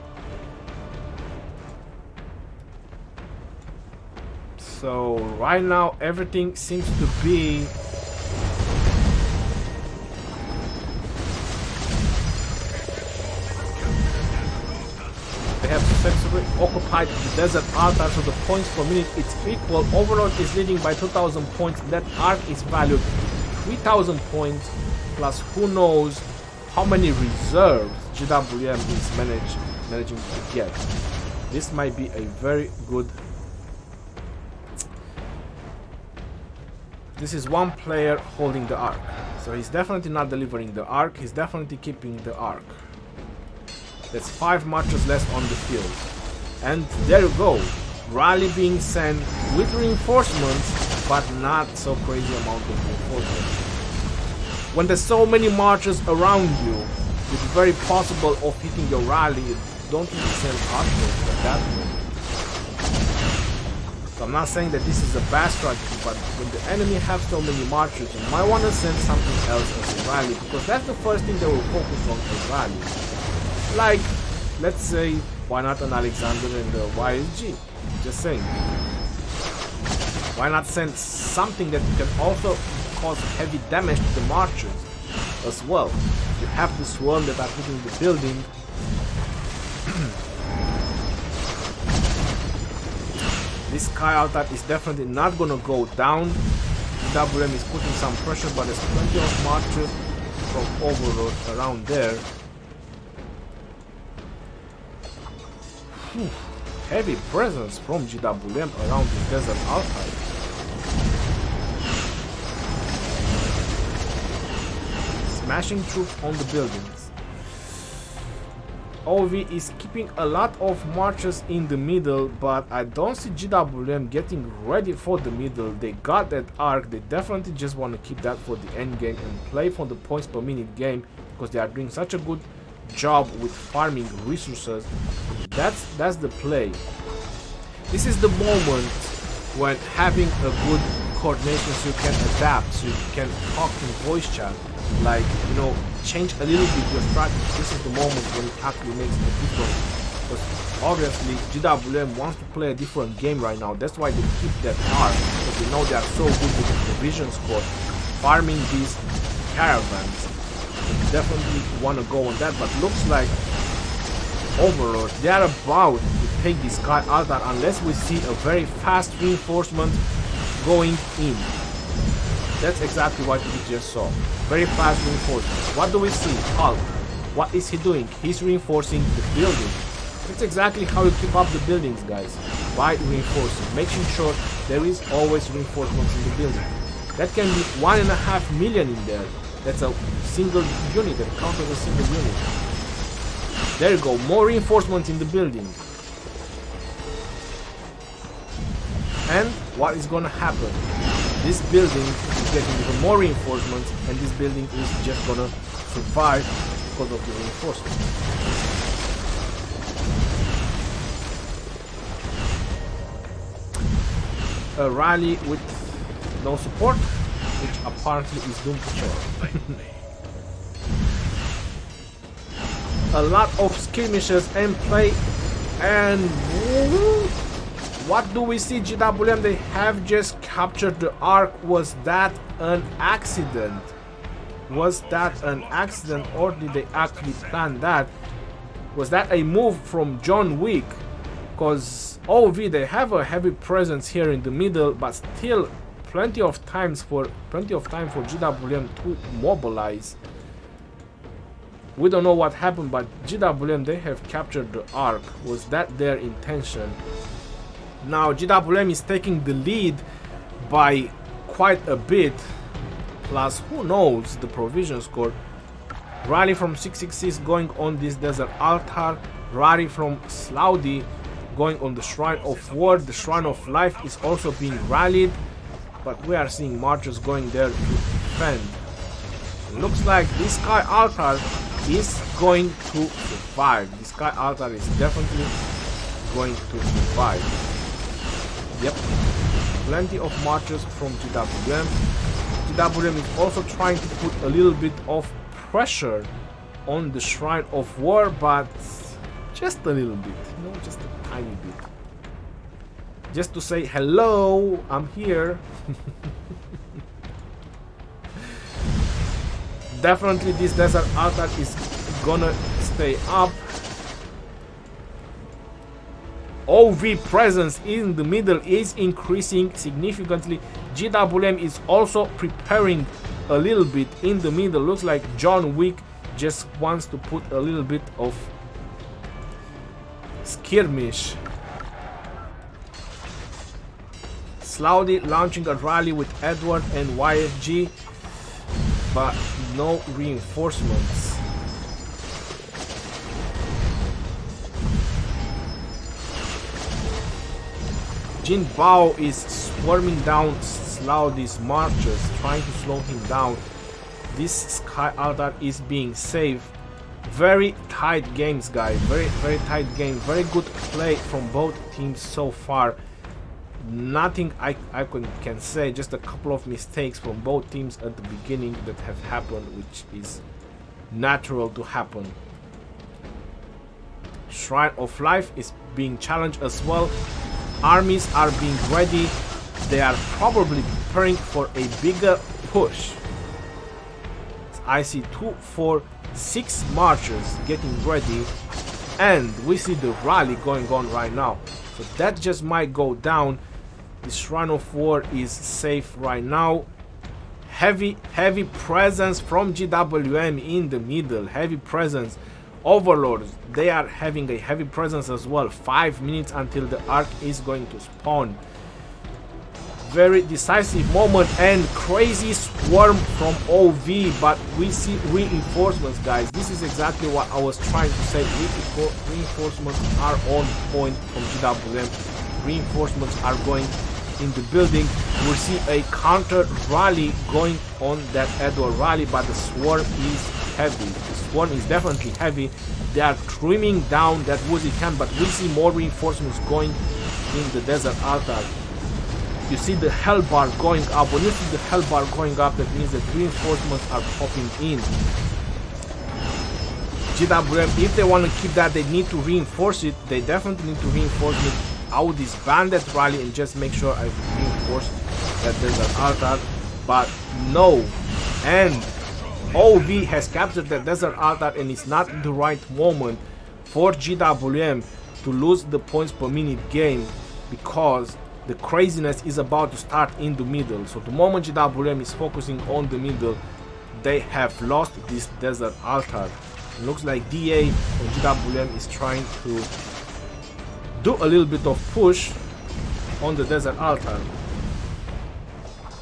Speaker 1: So right now everything seems to be have successfully occupied the desert altar, so the points per minute it's equal. Overlord is leading by 2000 points. That arc is valued 3000 points, plus who knows how many reserves JWM is managing to get. This might be a very good. This is one player holding the arc, so he's definitely not delivering the arc, he's definitely keeping the arc. That's 5 marchers less on the field. And there you go. Rally being sent with reinforcements, but not so crazy amount of reinforcements. When there's so many marchers around you, it's very possible of hitting your rally. You don't even send archers at that point. So I'm not saying that this is a bad strategy, but when the enemy have so many marchers, you might want to send something else as a rally, because that's the first thing they will focus on, a rally. Like, let's say, why not an Alexander and the YSG? Just saying. Why not send something that can also cause heavy damage to the marchers as well? You have the swarm that are hitting the building. This Sky Altar is definitely not gonna go down. WM is putting some pressure, but there's plenty of marchers from Overlord around there. Heavy presence from JWM around the desert altar. Smashing troops on the buildings. OV is keeping a lot of marchers in the middle, but I don't see JWM getting ready for the middle. They got that arc, they definitely just want to keep that for the end game and play for the points per minute game, because they are doing such a good job with farming resources. That's the play. This is the moment when having a good coordination, so you can adapt, so you can talk in voice chat, like, you know, change a little bit your strategy. This is the moment when it actually makes a difference, because obviously JWM wants to play a different game right now. That's why they keep that arc, because they know they are so good with the provision score, farming these caravans. Definitely want to go on that, but looks like Overlord, they are about to take this Sky Altar unless we see a very fast reinforcement going in. That's exactly what we just saw. Very fast reinforcements. What do we see? Hulk. What is he doing? He's reinforcing the building. That's exactly how you keep up the buildings, guys. By reinforcing, making sure there is always reinforcements in the building. That can be 1.5 million in there. That's a single unit, that counts as a single unit. There you go, more reinforcements in the building. And what is gonna happen? This building is getting even more reinforcements, and this building is just gonna survive because of the reinforcements. A rally with no support, which apparently is doomed to fail. a lot of skirmishes and play. And what do we see? JWM, they have just captured the Ark. Was that an accident? Was that an accident, or did they actually plan that? Was that a move from John Wick? Because OV, they have a heavy presence here in the middle, but still plenty of time for JWM to mobilize. We don't know what happened, but JWM, they have captured the Ark. Was that their intention? Now JWM is taking the lead by quite a bit. Plus, who knows the provision score. Rally from 666 going on this desert altar. Rally from Slaudi going on the Shrine of War. The Shrine of Life is also being rallied, but we are seeing marchers going there to defend. Looks like this Sky Altar is going to survive. The Sky Altar is definitely going to survive. Yep, plenty of marchers from JWM. JWM is also trying to put a little bit of pressure on the Shrine of War, but just a little bit, you know, just a tiny bit. Just to say hello, I'm here. Definitely this desert altar is gonna stay up. OV presence in the middle is increasing significantly. JWM is also preparing a little bit in the middle. Looks like John Wick just wants to put a little bit of skirmish. Slaudi launching a rally with Edward and YFG, but no reinforcements. Jin Bao is swarming down Slaudi's marchers, trying to slow him down. This Sky Altar is being saved. Very tight games, guys. Very tight game. Very good play from both teams so far. Nothing I can say. Just a couple of mistakes from both teams at the beginning that have happened, which is natural to happen. Shrine of Life is being challenged as well. Armies are being ready. They are probably preparing for a bigger push. I see 2, 4, 6 marchers getting ready, and we see the rally going on right now. So that just might go down. The Shrine of War is safe right now. Heavy presence from JWM in the middle. Heavy presence. Overlords, they are having a heavy presence as well. 5 minutes until the Ark is going to spawn. Very decisive moment and crazy swarm from OV, but we see reinforcements, guys. This is exactly what I was trying to say. Reinforcements are on point from JWM. Reinforcements are going in the building. We see a counter rally going on that Edward rally, but the swarm is heavy. The swarm is definitely heavy. They are trimming down that Woozy camp, but we see more reinforcements going in the desert altar. You see the hell bar going up. When you see the hell bar going up, that means that reinforcements are popping in. JWM, if they want to keep that, they need to reinforce it. They definitely need to reinforce it. I would disband that rally and just make sure I reinforce that desert altar, but no. And OV has captured the desert altar, and it's not the right moment for JWM to lose the points per minute game, because the craziness is about to start in the middle. So the moment JWM is focusing on the middle, they have lost this desert altar. It looks like DA and JWM is trying to do a little bit of push on the desert altar.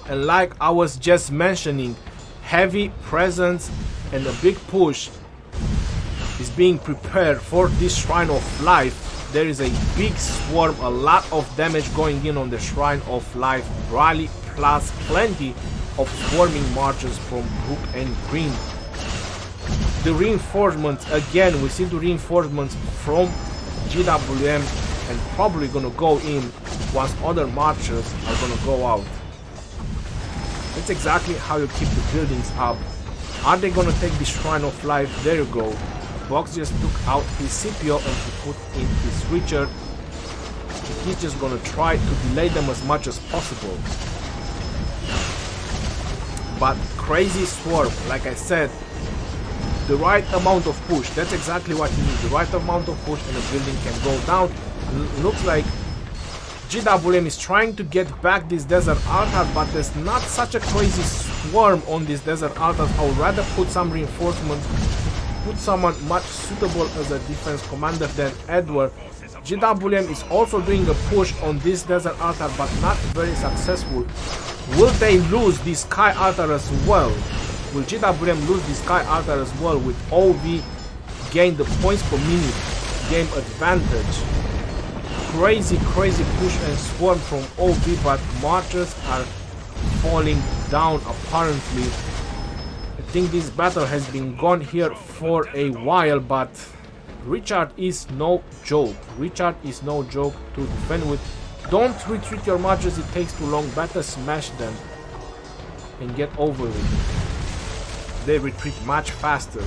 Speaker 1: And like I was just mentioning, heavy presence and a big push is being prepared for this Shrine of Life. There is a big swarm, a lot of damage going in on the Shrine of Life rally, plus plenty of swarming marchers from Brook and Green. The reinforcements, again, we see the reinforcements from JWM, and probably gonna go in once other marchers are gonna go out. That's exactly how you keep the buildings up. Are they gonna take the Shrine of Life? There you go. Box just took out his CPO and he put in his Richard. He's just gonna try to delay them as much as possible. But crazy swarm, like I said, the right amount of push, that's exactly what you need. The right amount of push and the building can go down. Looks like JWM is trying to get back this desert altar, but there's not such a crazy swarm on this desert altar. I would rather put some reinforcements, put someone much suitable as a defense commander than Edward. JWM is also doing a push on this desert altar, but not very successful. Will they lose this sky altar as well? Will JWM lose this sky altar as well? With OV gain the points per minute, game advantage. Crazy push and swarm from OV, but marchers are falling down apparently. I think this battle has been gone here for a while, but Richard is no joke. Richard is no joke to defend with. Don't retreat your marchers, it takes too long. Better smash them and get over it. They retreat much faster.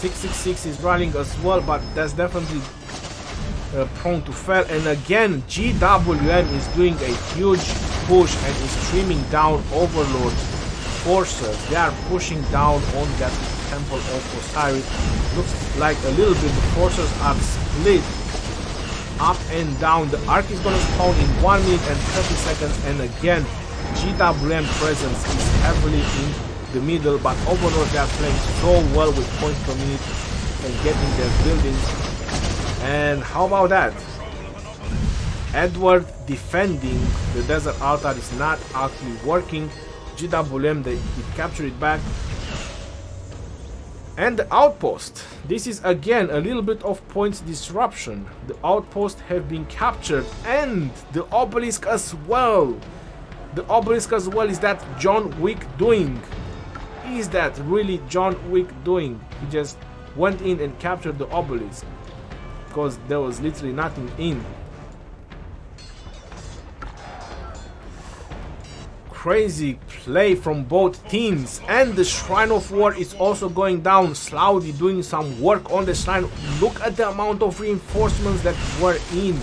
Speaker 1: 666 is running as well, but that's definitely prone to fail. And again, JWM is doing a huge push and is streaming down Overlord's forces. They are pushing down on that Temple of Osiris. Looks like a little bit the forces are split up and down. The arc is gonna spawn in 1 minute and 30 seconds, and again JWM presence is heavily in the middle, but Overlord they are playing so well with points per minute and getting their buildings. And how about that? Edward defending the desert altar is not actually working. JWM they captured it back. And the outpost, this is again a little bit of points disruption. The outpost have been captured, and the obelisk as well. The obelisk as well, is that John Wick doing? Is that really John Wick doing? He just went in and captured the obelisk because there was literally nothing in. Crazy play from both teams, and the Shrine of War is also going down. Slowly doing some work on the shrine. Look at the amount of reinforcements that were in.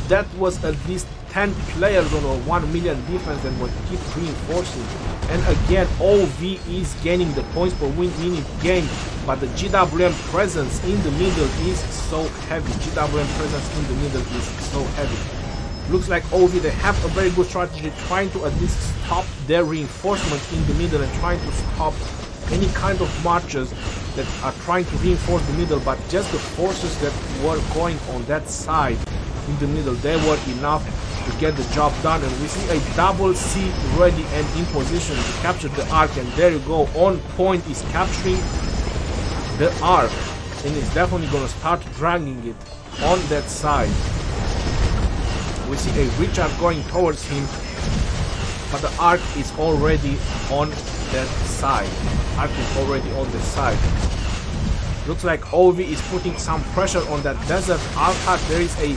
Speaker 1: That was at least 10 players on a 1 million defense and would keep reinforcing. And again, OV is gaining the points per minute game, but the JWM presence in the middle is so heavy. JWM presence in the middle is so heavy. Looks like OV, they have a very good strategy, trying to at least stop their reinforcements in the middle and trying to stop any kind of marches that are trying to reinforce the middle, but just the forces that were going on that side in the middle, they were enough to get the job done. And we see a double C ready and in position to capture the arc, and there you go, on point is capturing the arc, and is definitely going to start dragging it on that side. We see a Richard going towards him, but the arc is already on that side. Arc is already on the side. Looks like OV is putting some pressure on that desert altar. There is a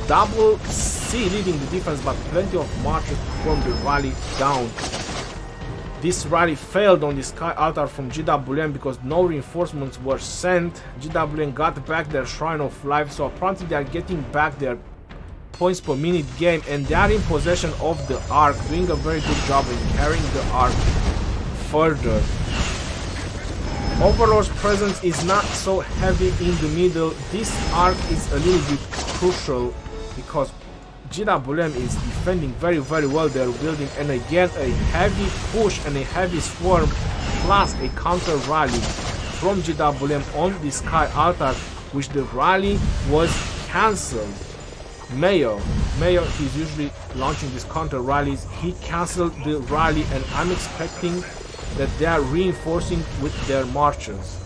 Speaker 1: double C leading the defense, but plenty of marchers from the rally down. This rally failed on the sky altar from JWM because no reinforcements were sent. JWM got back their Shrine of Life, so apparently they are getting back their points per minute game, and they are in possession of the arc, doing a very good job in carrying the arc further. Overlord's presence is not so heavy in the middle. This arc is a little bit crucial because JWM is defending very well their building, and again a heavy push and a heavy swarm plus a counter rally from JWM on the sky altar, which the rally was cancelled. Mayo, he's usually launching these counter rallies. He cancelled the rally, and I'm expecting that they are reinforcing with their marchers.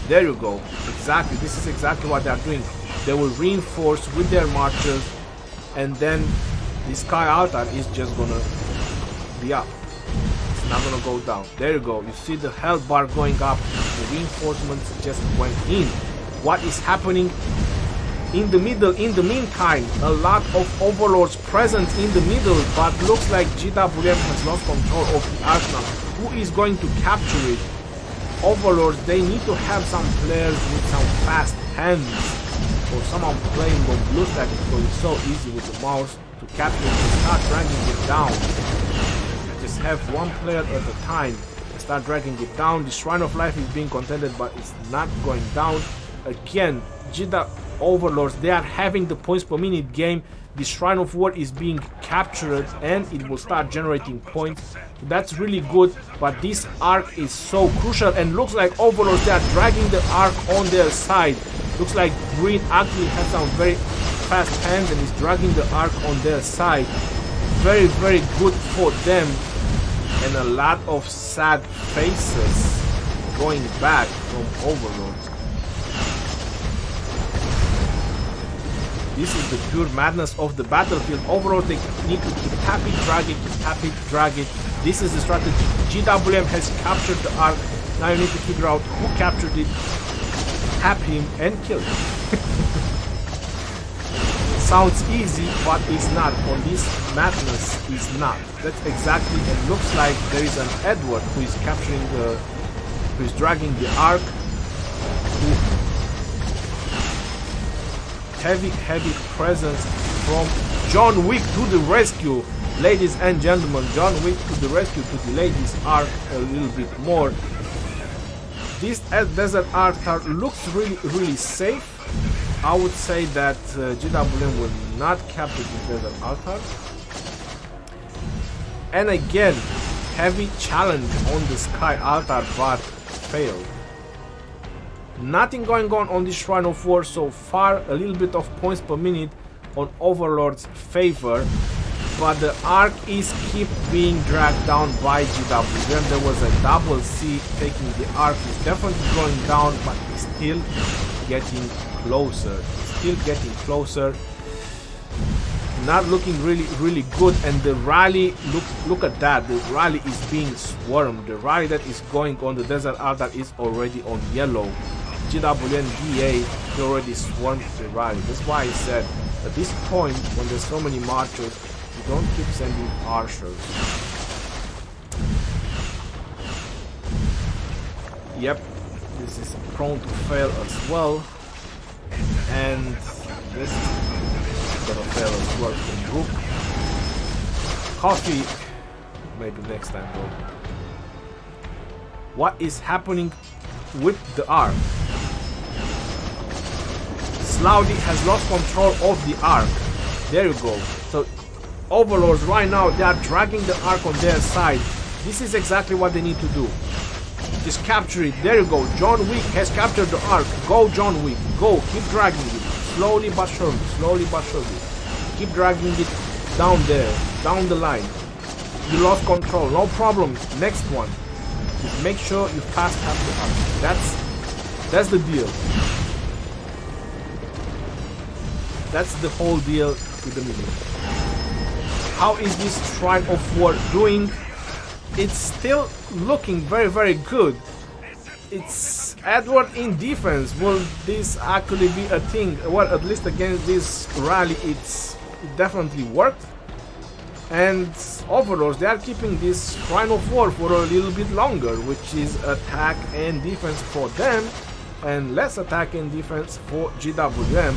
Speaker 1: There you go, exactly, this is exactly what they are doing. They will reinforce with their marchers, and then the sky altar is just gonna be up. It's not gonna go down. There you go, you see the health bar going up. The reinforcements just went in. What is happening in the middle? In the meantime, a lot of Overlords present in the middle, but looks like JWM has lost control of the arc now. Who is going to capture it? Overlords, they need to have some players with some fast hands, or someone playing on blue stack because it's so easy with the mouse to capture it and start dragging it down. Just have one player at a time and start dragging it down. The Shrine of Life is being contended, but it's not going down. Again, JWM Overlords, they are having the points per minute game. The Shrine of War is being captured and it will start generating points. That's really good, but this arc is so crucial, and looks like Overlords, they are dragging the arc on their side. Looks like Green actually has some very fast hands and is dragging the arc on their side. Very, very good for them, and a lot of sad faces going back from Overlords. This is the pure madness of the battlefield. Overall, they need to keep tap it, drag it, keep tap it, drag it. This is the strategy. JWM has captured the arc. Now you need to figure out who captured it, tap him, and kill him. Sounds easy, but it's not. On this madness, is not. That's exactly. It looks like there is an Edward who is capturing the, who is dragging the arc. Heavy presence from John Wick to the rescue, ladies and gentlemen. John Wick to the rescue, to the ladies arc a little bit more. This desert altar looks really safe. I would say that JWM will not capture this desert altar. And again, heavy challenge on the sky altar, but failed. Nothing going on this Shrine of War so far. A little bit of points per minute on Overlord's favor, but the arc is keep being dragged down by JWM. There was a double C taking the arc. It's definitely going down, but it's still getting closer. Still getting closer. Not looking really good. And the rally, look at that. The rally is being swarmed. The rally that is going on the desert altar is already on yellow. JWM DA already swarmed the rally. That's why I said at this point, when there's so many marchers, you don't keep sending archers. Yep, this is prone to fail as well, and this is gonna fail as well from group. Coffee, maybe next time though. What is happening with the arc? Slowdy has lost control of the arc. There you go. So Overlords right now, they are dragging the arc on their side. This is exactly what they need to do. Just capture it. There you go. John Wick has captured the arc. Go John Wick. Go. Keep dragging it. Slowly but surely. Slowly but surely. Keep dragging it down there. Down the line. You lost control. No problem. Next one. Just make sure you fast tap the arc. That's the deal. That's the whole deal with the middle. How is this Shrine of War doing? It's still looking very good. It's Edward in defense. Will this actually be a thing? Well, at least against this rally, it definitely worked. And Overlords, they are keeping this Shrine of War for a little bit longer, which is attack and defense for them, and less attack and defense for JWM.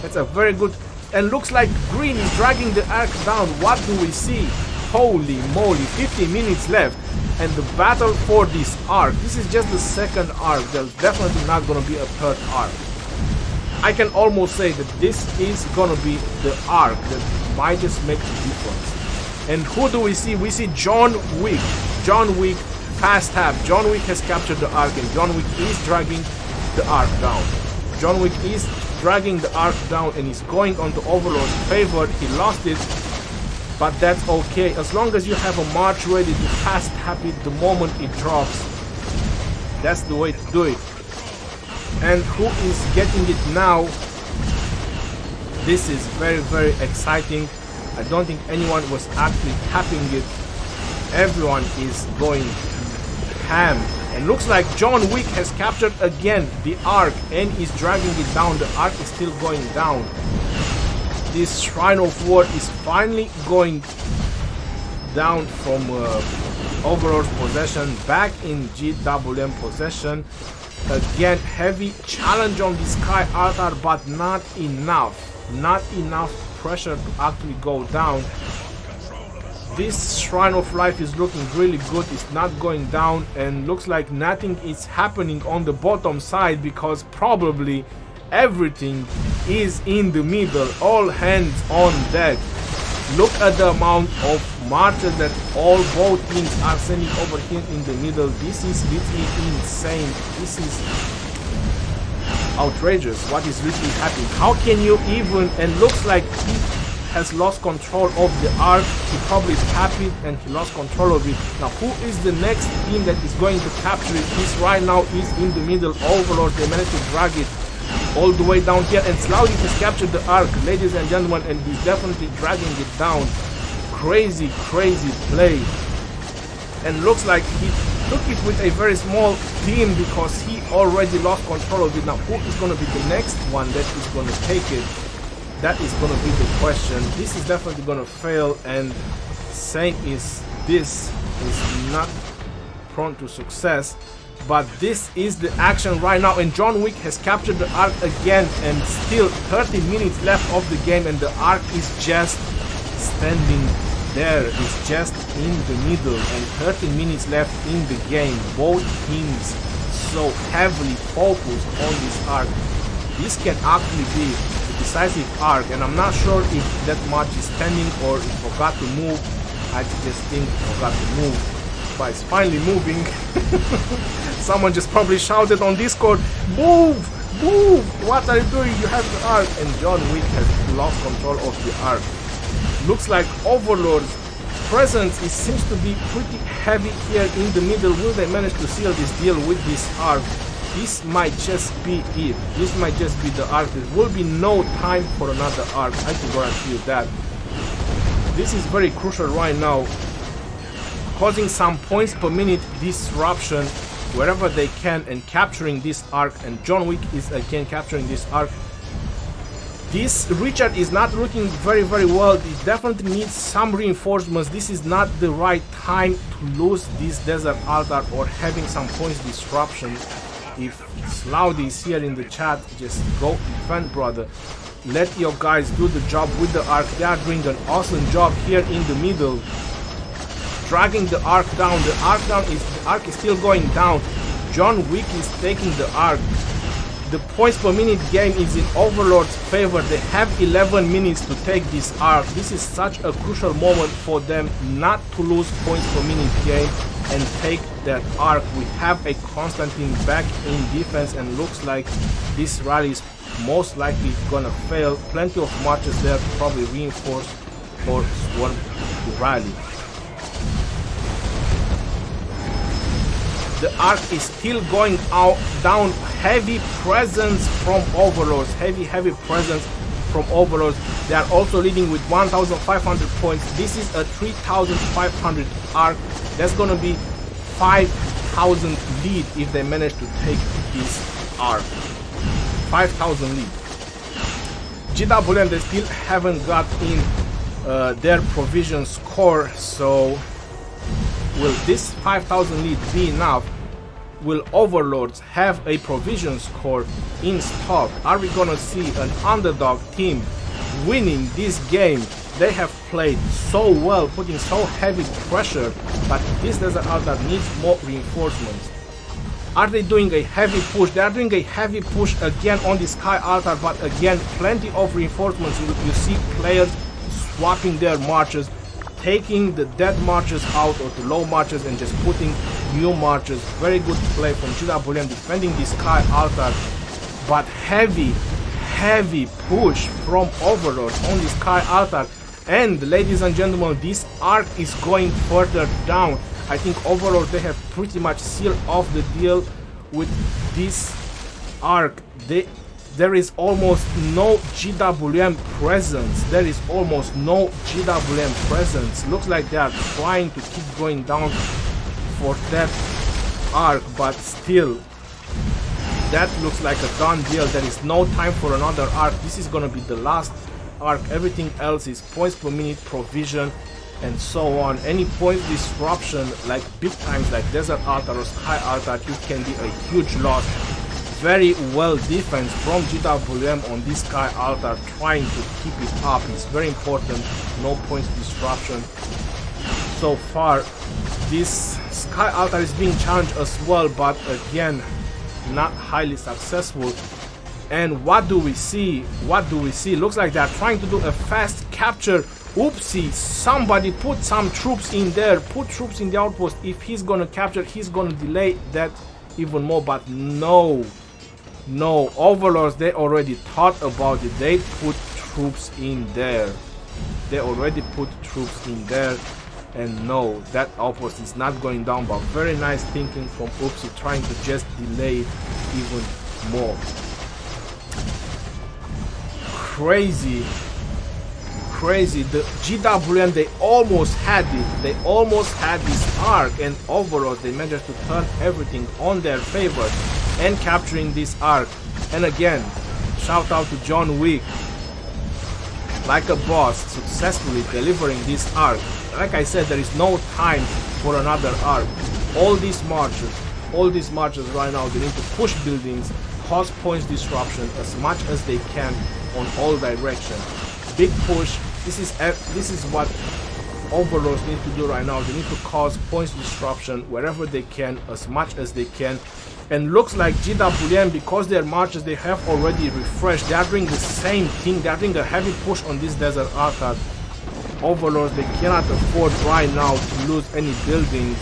Speaker 1: It's a very good, and looks like Green is dragging the arc down. What do we see? Holy moly, 50 minutes left, and the battle for this arc. This is just the second arc. There's definitely not gonna be a third arc. I can almost say that this is gonna be the arc that might just make the difference. And who do we see? We see John Wick. John Wick, fast tap. John Wick has captured the arc, and John Wick is dragging the arc down. John Wick is dragging the arc down and is going on to Overlord's favor. He lost it, but that's okay. As long as you have a march ready to fast tap it the moment it drops, that's the way to do it. And who is getting it now? This is very exciting. I don't think anyone was actually tapping it. Everyone is going ham. And looks like John Wick has captured again the arc and is dragging it down. The arc is still going down. This Shrine of War is finally going down from Overlord's possession, back in JWM possession. Again, heavy challenge on the Sky Altar, but not enough. Not enough pressure to actually go down. This Shrine of Life is looking really good. It's not going down, and looks like nothing is happening on the bottom side because probably everything is in the middle. All hands on deck. Look at the amount of marches that both teams are sending over here in the middle. This is literally insane. This is outrageous what is literally happening. How can you even, and looks like he has lost control of the arc. He probably tapped it and he lost control of it. Now who is the next team that is going to capture it? This right now is in the middle. Overlord, they managed to drag it all the way down here, and Slowly has captured the arc, ladies and gentlemen, and he's definitely dragging it down. Crazy play, and looks like he took it with a very small team because he already lost control of it. Now who is going to be the next one that is going to take it? That is going to be the question. This is definitely going to fail, and saying is this is not prone to success. But this is the action right now, and John Wick has captured the arc again, and still 30 minutes left of the game, and the arc is just standing there. It's just in the middle, and 30 minutes left in the game. Both teams so heavily focused on this arc. This can actually be the decisive arc, and I'm not sure if that much is standing or it forgot to move. I just think it forgot to move, but it's finally moving. Someone just probably shouted on Discord, "Move! Move! What are you doing? You have the arc!" And John Wick has lost control of the arc. Looks like Overlord's presence seems to be pretty heavy here in the middle. Will they manage to seal this deal with this arc? This might just be it. This might just be the arc. There will be no time for another arc. I can guarantee you that. This is very crucial right now, causing some points per minute disruption wherever they can and capturing this arc, and John Wick is again capturing this arc. This Richard is not looking very well. It definitely needs some reinforcements. This is not the right time to lose this desert altar or having some points disruption. If Slowdy is here in the chat, just go defend, brother. Let your guys do the job with the arc. They are doing an awesome job here in the middle, dragging the arc down. The arc is still going down. John Wick is taking the arc. The points per minute game is in Overlord's favor. They have 11 minutes to take this arc. This is such a crucial moment for them not to lose points per minute game and take that arc. We have a Constantine back in defense, and looks like this rally is most likely gonna fail. Plenty of marches there to probably reinforce or swarm the rally. The arc is still going out down. Heavy presence from Overlords. Heavy presence from Overlords. They are also leading with 1,500 points. This is a 3,500 arc. That's gonna be 5,000 lead if they manage to take this arc. 5,000 lead. JWM, they still haven't got in their provision score, so will this 5,000 lead be enough? Will Overlords have a provision score in stock? Are we gonna see an underdog team winning this game? They have played so well, putting so heavy pressure, but this desert altar needs more reinforcements. Are they doing a heavy push? They are doing a heavy push again on the Sky Altar, but again, plenty of reinforcements. You see players swapping their marches, taking the dead marches out or the low marches and just putting new marches. Very good play from JWM defending the Sky Altar, but heavy push from Overlord on the Sky Altar. And ladies and gentlemen, this arc is going further down. I think Overlord, they have pretty much sealed off the deal with this arc. There is almost no JWM presence. There is almost no JWM presence. Looks like they are trying to keep going down for that arc, but still, that looks like a done deal. There is no time for another arc. This is gonna be the last arc. Everything else is points per minute provision, and so on. Any point disruption, like big times like desert altar or sky altar, it can be a huge loss. Very well defense from JWM on this sky altar, trying to keep it up. It's very important. No points disruption. So far this sky altar is being challenged as well, but again not highly successful. And what do we see? Looks like they're trying to do a fast capture. Oopsie, somebody put some troops in there, put troops in the outpost. If he's gonna capture, he's gonna delay that even more, but no, overlords, they already thought about it. They put troops in there. They already put troops in there, and no, that outpost is not going down. But very nice thinking from Oopsie, trying to just delay it even more. Crazy. The JWM, they almost had it. They almost had this arc, and overall they managed to turn everything on their favor and capturing this arc. And again, shout out to John Wick, like a boss, successfully delivering this arc. Like I said, there is no time for another arc. All these marches right now, they need to push buildings, cause points disruption as much as they can on all directions. Big push. This is what overlords need to do right now. They need to cause points disruption wherever they can, as much as they can. And looks like JWM, because their marches they have already refreshed, they are doing the same thing. They are doing a heavy push on this desert altar. Overlords, they cannot afford right now to lose any buildings,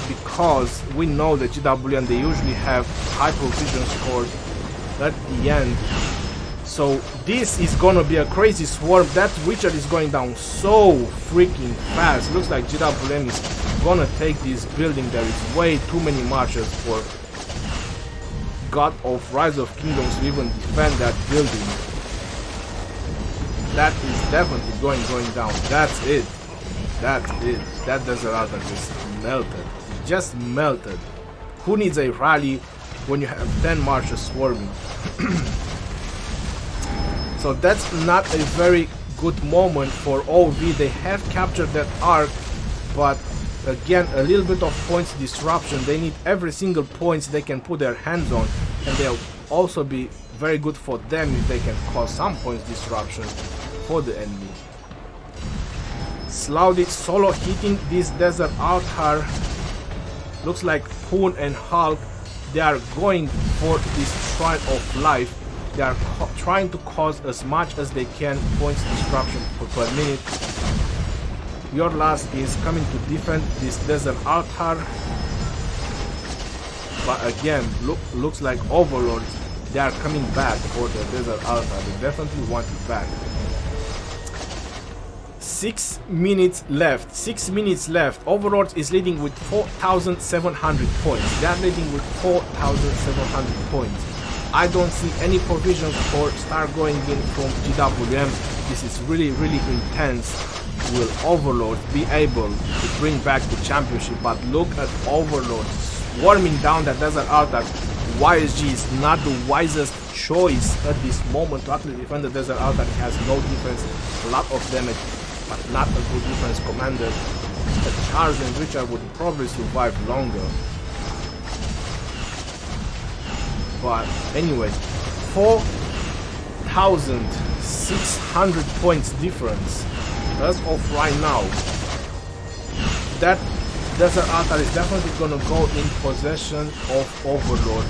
Speaker 1: because we know that JWM, they usually have high provision scores at the end. So this is gonna be a crazy swarm. That Richard is going down so freaking fast. Looks like JWM is gonna take this building. There is way too many marches for God of Rise of Kingdoms to even defend that building. That is definitely going down. That's it. That desert altar just melted. Just melted. Who needs a rally when you have 10 marches swarming? So that's not a very good moment for OV. They have captured that arc, but again, a little bit of points disruption. They need every single points they can put their hands on, and they'll also be very good for them if they can cause some points disruption for the enemy. Slowly solo hitting this desert altar. Looks like Poon and Hulk, they are going for this Shrine of Life. They are trying to cause as much as they can points disruption per minute. Your last is coming to defend this desert altar, but again, looks like overlords, they are coming back for the desert altar. They definitely want it back. 6 minutes left. 6 minutes left. Overlords is leading with 4,700 points. They are leading with 4,700 points. I don't see any provisions for start going in from JWM. This is really intense. Will Overlord be able to bring back the championship? But look at Overlord swarming down that desert altar. YSG is not the wisest choice at this moment to actually defend the desert altar. He has no defense, a lot of damage, but not a good defense commander. Charles and Richard would probably survive longer. But anyway, 4,600 points difference as of right now. That desert altar is definitely gonna go in possession of Overlord.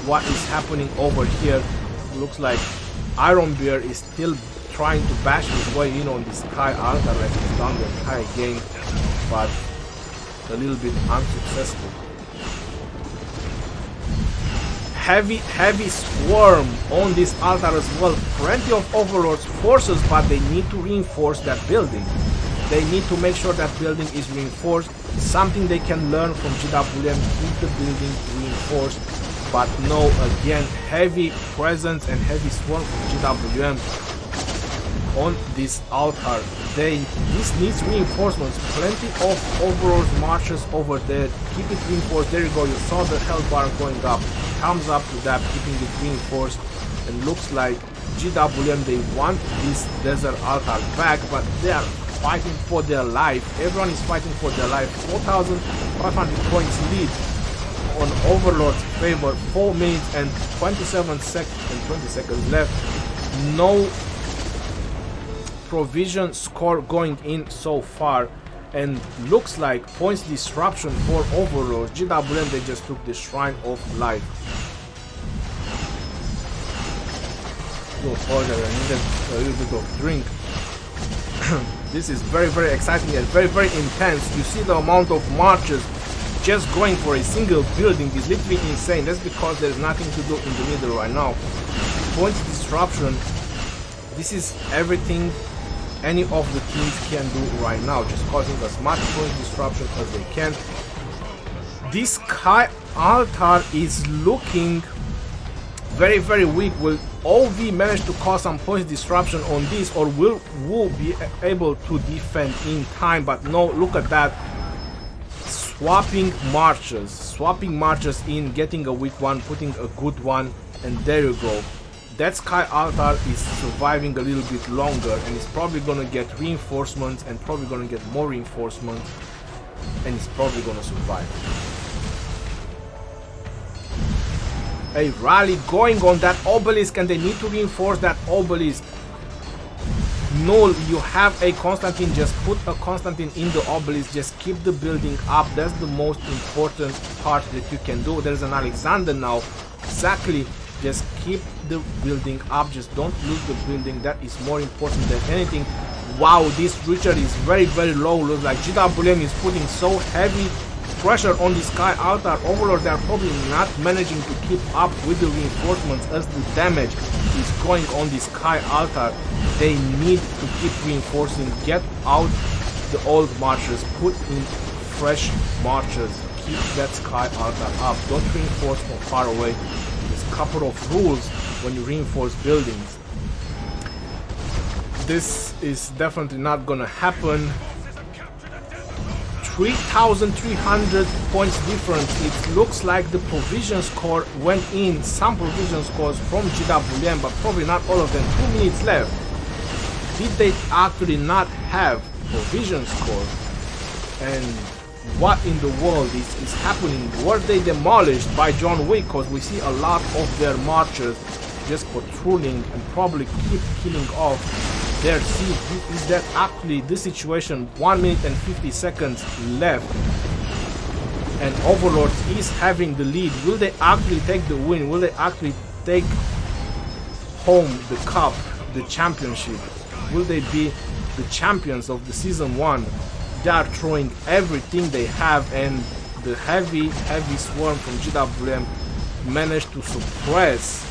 Speaker 1: What is happening over here? Looks like Ironbeard is still trying to bash his way in on the sky altar like he's done the entire game, but a little bit unsuccessful. Heavy swarm on this altar as well. Plenty of Overlord's forces, but they need to reinforce that building. They need to make sure that building is reinforced. Something they can learn from JWM, keep the building reinforced. But no, again, heavy presence and heavy swarm from JWM on this altar. This needs reinforcements. Plenty of Overlord marches over there. Keep it reinforced. There you go. You saw the health bar going up. Comes up to that, keeping it reinforced. And looks like JWM, they want this desert altar back, but they are fighting for their life. Everyone is fighting for their life. 4,500 points lead on Overlord's favor. 4 minutes and 20 seconds left. No provision score going in so far, and looks like points disruption for Overlords. JWM, they just took the Shrine of Life. I needed a little bit of drink. This is very, very exciting and very, very intense. You see the amount of marches just going for a single building is literally insane. That's because there's nothing to do in the middle right now. Points disruption, this is everything any of the teams can do right now, just causing as much point disruption as they can. This Sky Altar is looking very, very weak. Will OV manage to cause some points disruption on this, or will be able to defend in time? But no, look at that. Swapping marches in, getting a weak one, putting a good one, and there you go. That Sky Altar is surviving a little bit longer, and it's probably gonna get reinforcements, and probably gonna get more reinforcements, and it's probably gonna survive. A rally going on that obelisk, and they need to reinforce that obelisk. Null, you have a Constantine, just put a Constantine in the obelisk, just keep the building up. That's the most important part that you can do. There's an Alexander now, exactly. Just keep the building up, just don't lose the building. That is more important than anything. Wow, this Richard is very, very low. Looks like JWM is putting so heavy pressure on the Sky Altar. Overlord, they are probably not managing to keep up with the reinforcements as the damage is going on the Sky Altar. They need to keep reinforcing. Get out the old marchers, put in fresh marchers. Keep that Sky Altar up. Don't reinforce from far away. Couple of rules when you reinforce buildings. This is definitely not gonna happen. 3,300 points difference. It looks like the provision score went in. Some provision scores from JWM, but probably not all of them. 2 minutes left. Did they actually not have provision score? And what in the world is happening? Were they demolished by John Wick? Because we see a lot of their marchers just patrolling and probably keep killing off their siege. Is that actually the situation? 1 minute and 50 seconds left, and Overlord is having the lead. Will they actually take the win? Will they actually take home the cup, the championship? Will they be the champions of the season 1? They are throwing everything they have, and the heavy swarm from JWM managed to suppress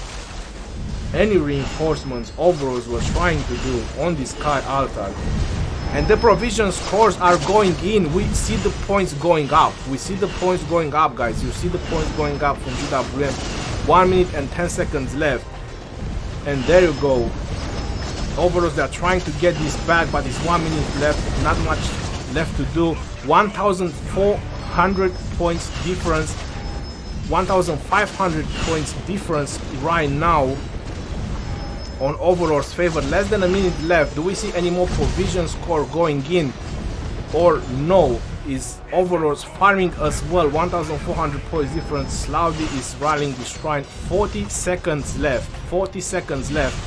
Speaker 1: any reinforcements Overlords was trying to do on the Sky Altar. And the provision scores are going in. We see the points going up. We see the points going up, guys. You see the points going up from JWM. 1 minute and 10 seconds left. And there you go. Overlords, they are trying to get this back, but it's 1 minute left. Not much left to do. 1,400 points difference, 1,500 points difference right now on Overlord's favor. Less than a minute left. Do we see any more provision score going in, or no? Is Overlord's farming as well? 1,400 points difference. Slaudi is rallying the shrine. 40 seconds left. 40 seconds left.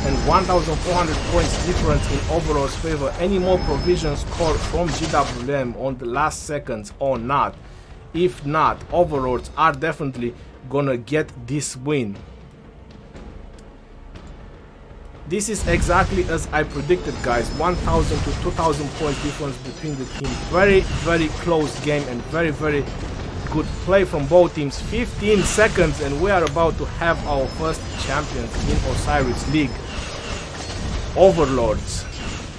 Speaker 1: And 1,400 points difference in Overlord's favor. Any more provision score from JWM on the last seconds or not? If not, Overlords are definitely gonna get this win. This is exactly as I predicted, guys. 1,000 to 2,000 points difference between the teams. Very, very close game, and very, very good play from both teams. 15 seconds and we are about to have our first champions in OSIRIS League. Overlords,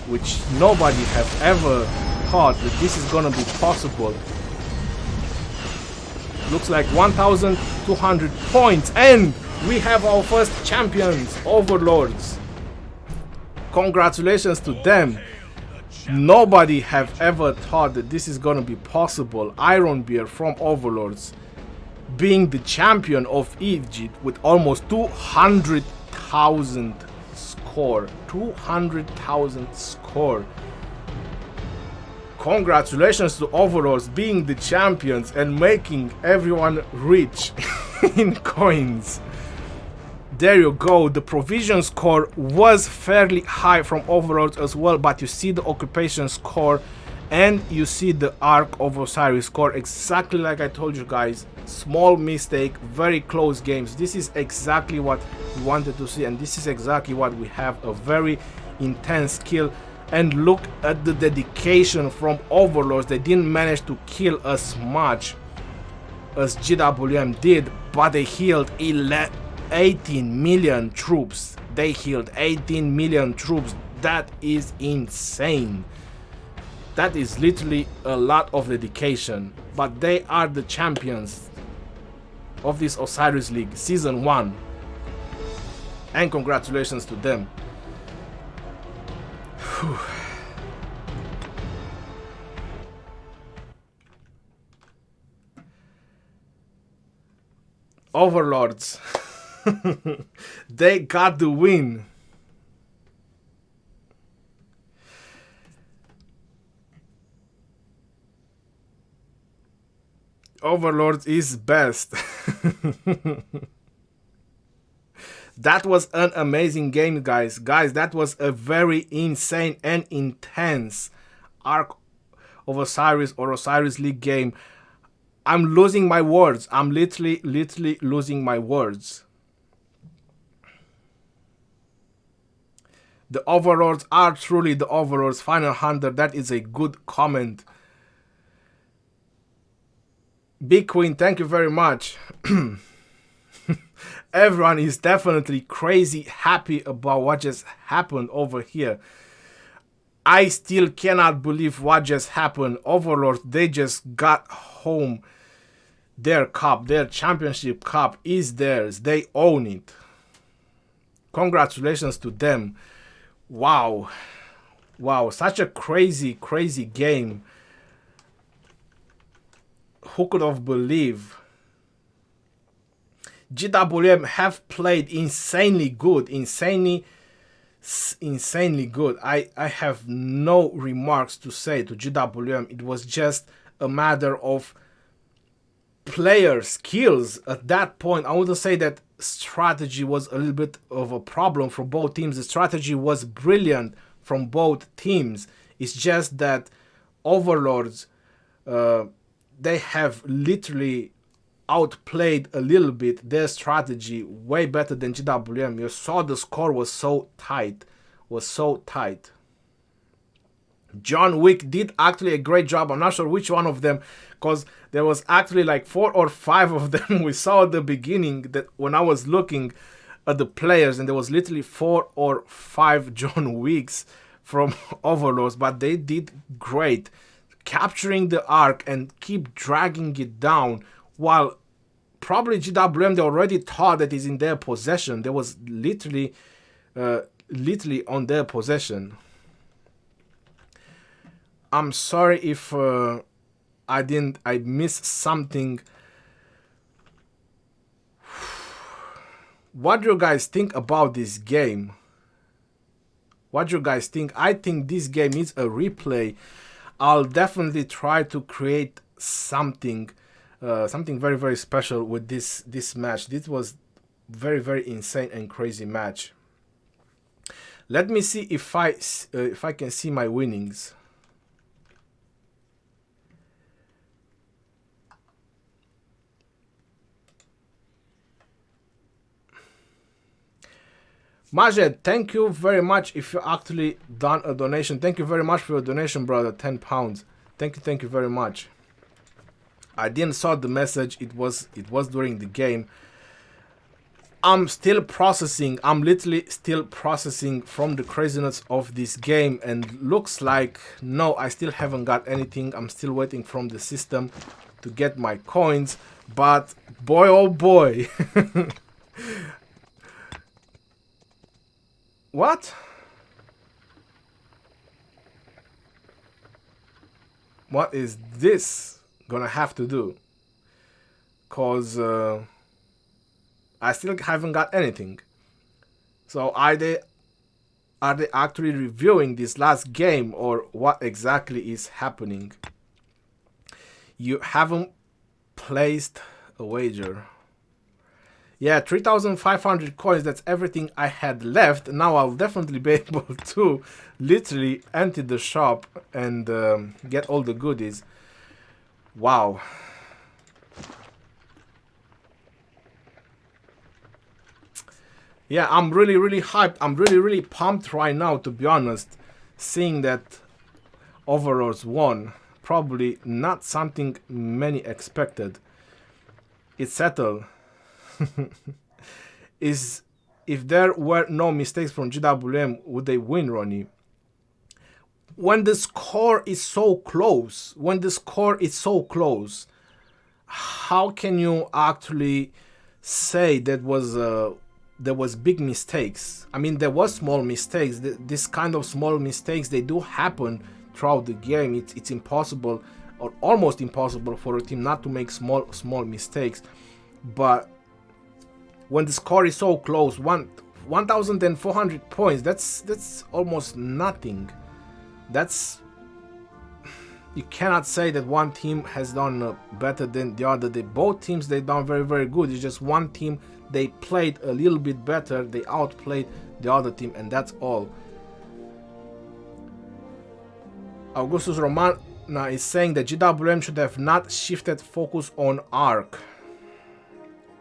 Speaker 1: which nobody have ever thought that this is gonna be possible. Looks like 1,200 points, and we have our first champions, Overlords. Congratulations to them. Nobody have ever thought that this is gonna be possible. Ironbeard from Overlords being the champion of Egypt with almost 200,000 score. 200,000 score. Congratulations to Overlords being the champions and making everyone rich in coins. There you go. The provision score was fairly high from Overlords as well, but you see the occupation score and you see the Ark of Osiris score exactly like I told you guys. Small mistake, very close games. This is exactly what we wanted to see, and this is exactly what we have, a very intense kill. And look at the dedication from Overlords. They didn't manage to kill as much as JWM did, but they healed 18 million troops. They healed 18 million troops. That is insane. That is literally a lot of dedication. But they are the champions of this Osiris League Season 1. And congratulations to them. Whew. Overlords. They got the win. Overlords is best. That was an amazing game, guys. That was a very insane and intense Ark of Osiris or Osiris League game. I'm losing my words. I'm literally losing my words. The Overlords are truly the Overlords. Final 100, that is a good comment. Big Queen, thank you very much. Everyone is definitely crazy happy about what just happened over here. I still cannot believe what just happened. Overlord, they just got home. Their cup, their championship cup is theirs. They own it. Congratulations to them. Wow. Wow, such a crazy game. Who could have believed? JWM have played insanely good, insanely good. I have no remarks to say to JWM. It was just a matter of player skills at that point. I wouldn't say that strategy was a little bit of a problem for both teams. The strategy was brilliant from both teams. It's just that Overlords, they have literally outplayed a little bit their strategy way better than JWM. You saw the score was so tight. John Wick did actually a great job. I'm not sure which one of them, because there was actually like 4 or 5 of them we saw at the beginning, that when I was looking at the players, and there was literally 4 or 5 John Wicks from Overlords, but they did great capturing the Ark and keep dragging it down, while probably JWM, they already thought that it's in their possession. They was literally on their possession. I'm sorry if I missed something. What do you guys think about this game? What do you guys think? I think this game needs a replay. I'll definitely try to create something very special with this match. This was very insane and crazy match. Let me see if I can see my winnings. Majed, thank you very much if you actually done a donation. Thank you very much for your donation, brother. £10. Thank you very much. I didn't saw the message. It was during the game. I'm still processing. I'm literally still processing from the craziness of this game, and looks like no, I still haven't got anything. I'm still waiting from the system to get my coins. But boy, oh boy. What? What is this gonna have to do? Cause I still haven't got anything. So Are they actually reviewing this last game, or what exactly is happening? You haven't placed a wager. Yeah, 3,500 coins, that's everything I had left. Now I'll definitely be able to literally empty the shop and get all the goodies. Wow. Yeah, I'm really hyped. I'm really pumped right now, to be honest. Seeing that Overlords won. Probably not something many expected. It's settled. Is if there were no mistakes from JWM, would they win, Ronnie? When the score is so close, how can you actually say that was there was big mistakes? I mean, there was small mistakes. This kind of small mistakes, they do happen throughout the game. It's impossible, or almost impossible, for a team not to make small mistakes. But when the score is so close, 1,400 points, that's almost nothing. You cannot say that one team has done better than the other. Both teams, they done very good. It's just one team, they played a little bit better, they outplayed the other team, and that's all. Augustus Romana is saying that JWM should have not shifted focus on arc.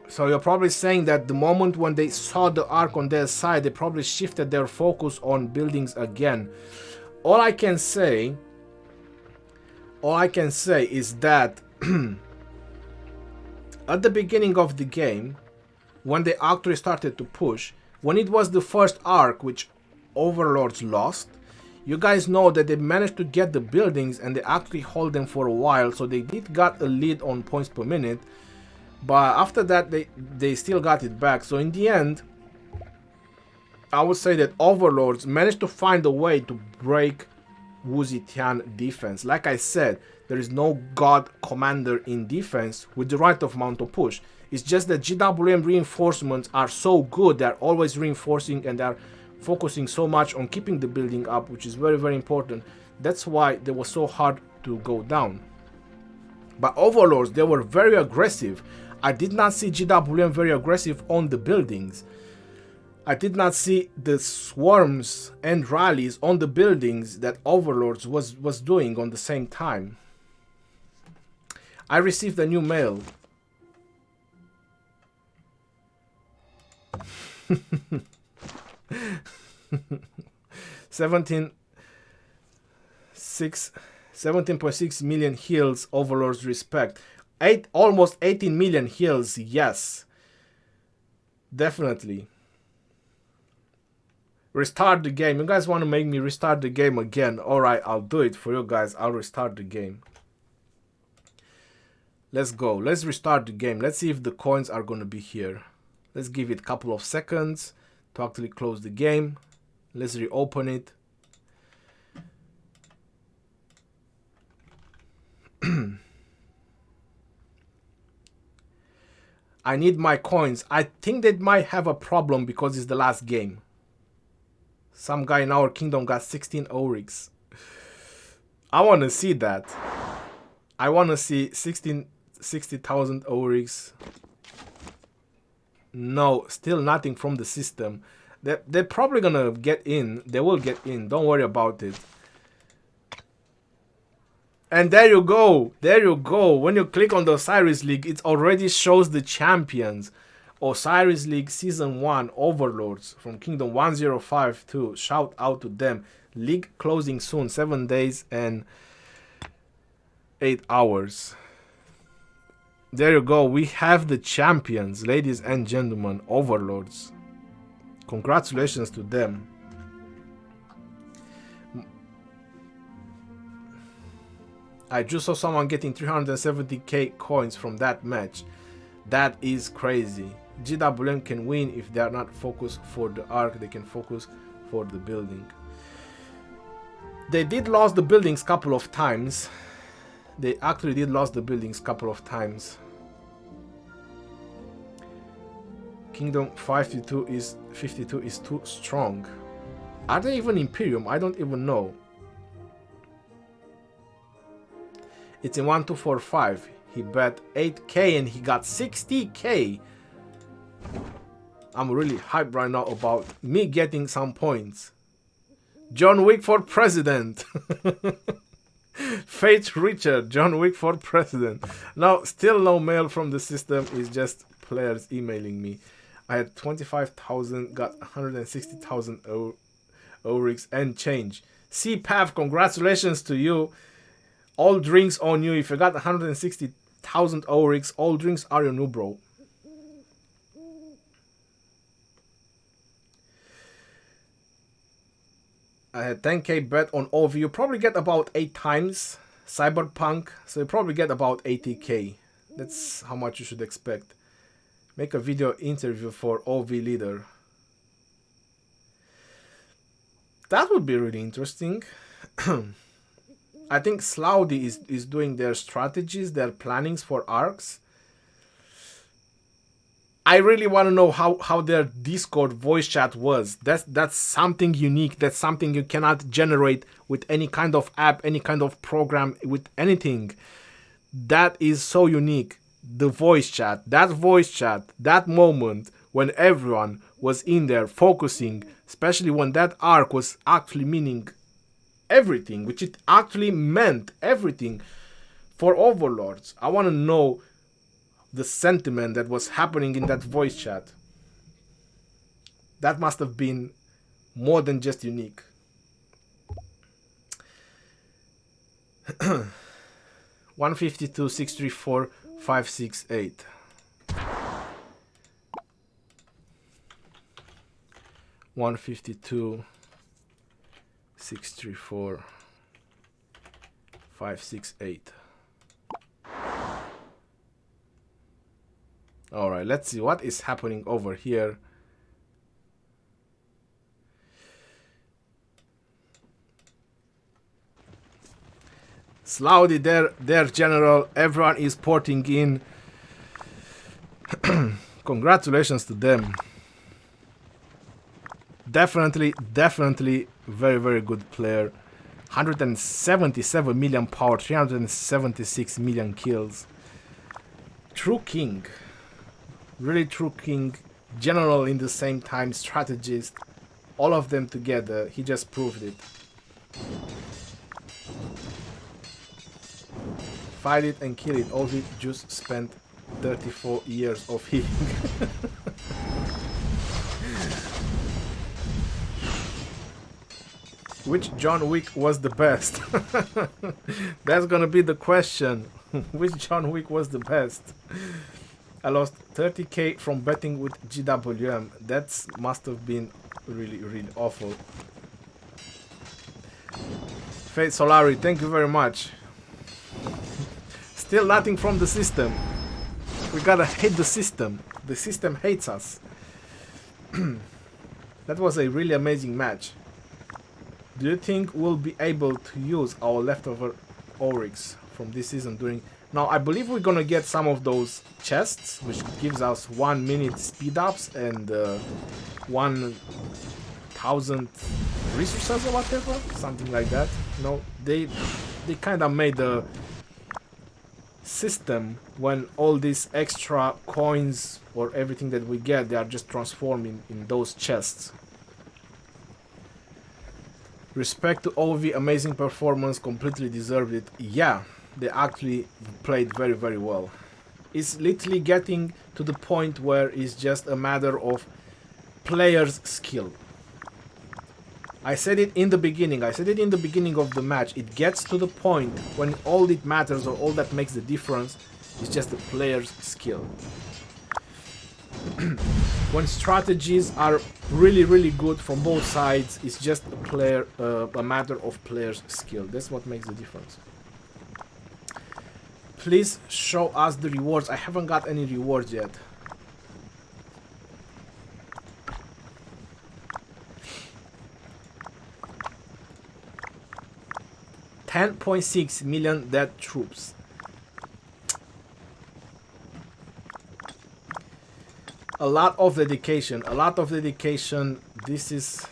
Speaker 1: So you're probably saying that the moment when they saw the arc on their side, they probably shifted their focus on buildings again. All I can say is that at the beginning of the game, when they actually started to push, when it was the first arc which Overlords lost, you guys know that they managed to get the buildings and they actually hold them for a while, so they did got a lead on points per minute. But after that, they still got it back. So in the end, I would say that Overlords managed to find a way to break Wu Zetian defense. Like I said, there is no god commander in defense with the right amount to push. It's just that JWM reinforcements are so good, they're always reinforcing and they're focusing so much on keeping the building up, which is very important. That's why they were so hard to go down. But Overlords, they were very aggressive. I did not see JWM very aggressive on the buildings. I did not see the swarms and rallies on the buildings that Overlords was doing on the same time. I received a new mail. $17.6 million heals, Overlords respect. Almost 18 million heals, yes. Definitely. Restart the game. You guys want to make me restart the game again? Alright, I'll do it for you guys. I'll restart the game. Let's go. Let's restart the game. Let's see if the coins are going to be here. Let's give it a couple of seconds to actually close the game. Let's reopen it. I need my coins. I think they might have a problem because it's the last game. Some guy in our kingdom got 16 Oryx. I want to see that. I want to see 60,000 Oryx. No, still nothing from the system. They're probably gonna get in. They will get in. Don't worry about it. And there you go. There you go. When you click on the OSIRIS League, it already shows the champions. OSIRIS League Season 1 Overlords from Kingdom 1052. Shout out to them. League closing soon. 7 days and 8 hours. There you go. We have the champions, ladies and gentlemen, Overlords. Congratulations to them. I just saw someone getting 370k coins from that match. That is crazy. JWM can win if they are not focused for the arc. They can focus for the building. They did lose the buildings a couple of times. They actually did lose the buildings a couple of times. Kingdom 52 is too strong. Are they even Imperium? I don't even know. It's in 1245. He bet 8k and he got 60k. I'm really hyped right now about me getting some points. John Wick for president. Fate Richard, John Wick for president. Now, still no mail from the system. It's just players emailing me. I had 25,000, got 160,000 Oryx and change. CPAV, congratulations to you. All drinks on you. If you got 160,000 Oryx, all drinks are your new, bro. I had 10k bet on OV. You probably get about 8 times Cyberpunk, so you probably get about 80k. That's how much you should expect. Make a video interview for OV leader. That would be really interesting. I think Slowdy is doing their strategies, their plannings for arcs. I really want to know how their Discord voice chat was. That's something unique. That's something you cannot generate with any kind of app, any kind of program, with anything. That is so unique. The voice chat, that moment when everyone was in there focusing, especially when that arc was actually meaning everything, which it actually meant everything for Overlords. I want to know the sentiment that was happening in that voice chat. That must have been more than just unique. 152, 634, 568. 152, 634, 568. Alright, let's see what is happening over here. Slowdy, their general, everyone is porting in. Congratulations to them. Definitely very, very good player. 177 million power, 376 million kills. True king. Really true king. General in the same time, strategist. All of them together. He just proved it. Fight it and kill it. Ovid just spent 34 years of healing. Which John Wick was the best? That's gonna be the question. Which John Wick was the best? I lost 30k from betting with JWM. That must have been really, really awful. Fate Solari, thank you very much. Still nothing from the system. We gotta hate the system. The system hates us. That was a really amazing match. Do you think we'll be able to use our leftover Oryx from this season during... Now, I believe we're gonna get some of those chests, which gives us 1 minute speed ups and 1,000 resources or whatever, something like that. You know, they kind of made a system when all these extra coins or everything that we get, they are just transforming in those chests. Respect to OV, amazing performance, completely deserved it. Yeah, they actually played very, very well. It's literally getting to the point where it's just a matter of players' skill. I said it in the beginning. I said it in the beginning of the match. It gets to the point when all it matters or all that makes the difference is just the player's skill. When strategies are really, really good from both sides, it's just a matter of players' skill. That's what makes the difference. Please show us the rewards. I haven't got any rewards yet. $10.6 million dead troops. A lot of dedication. This is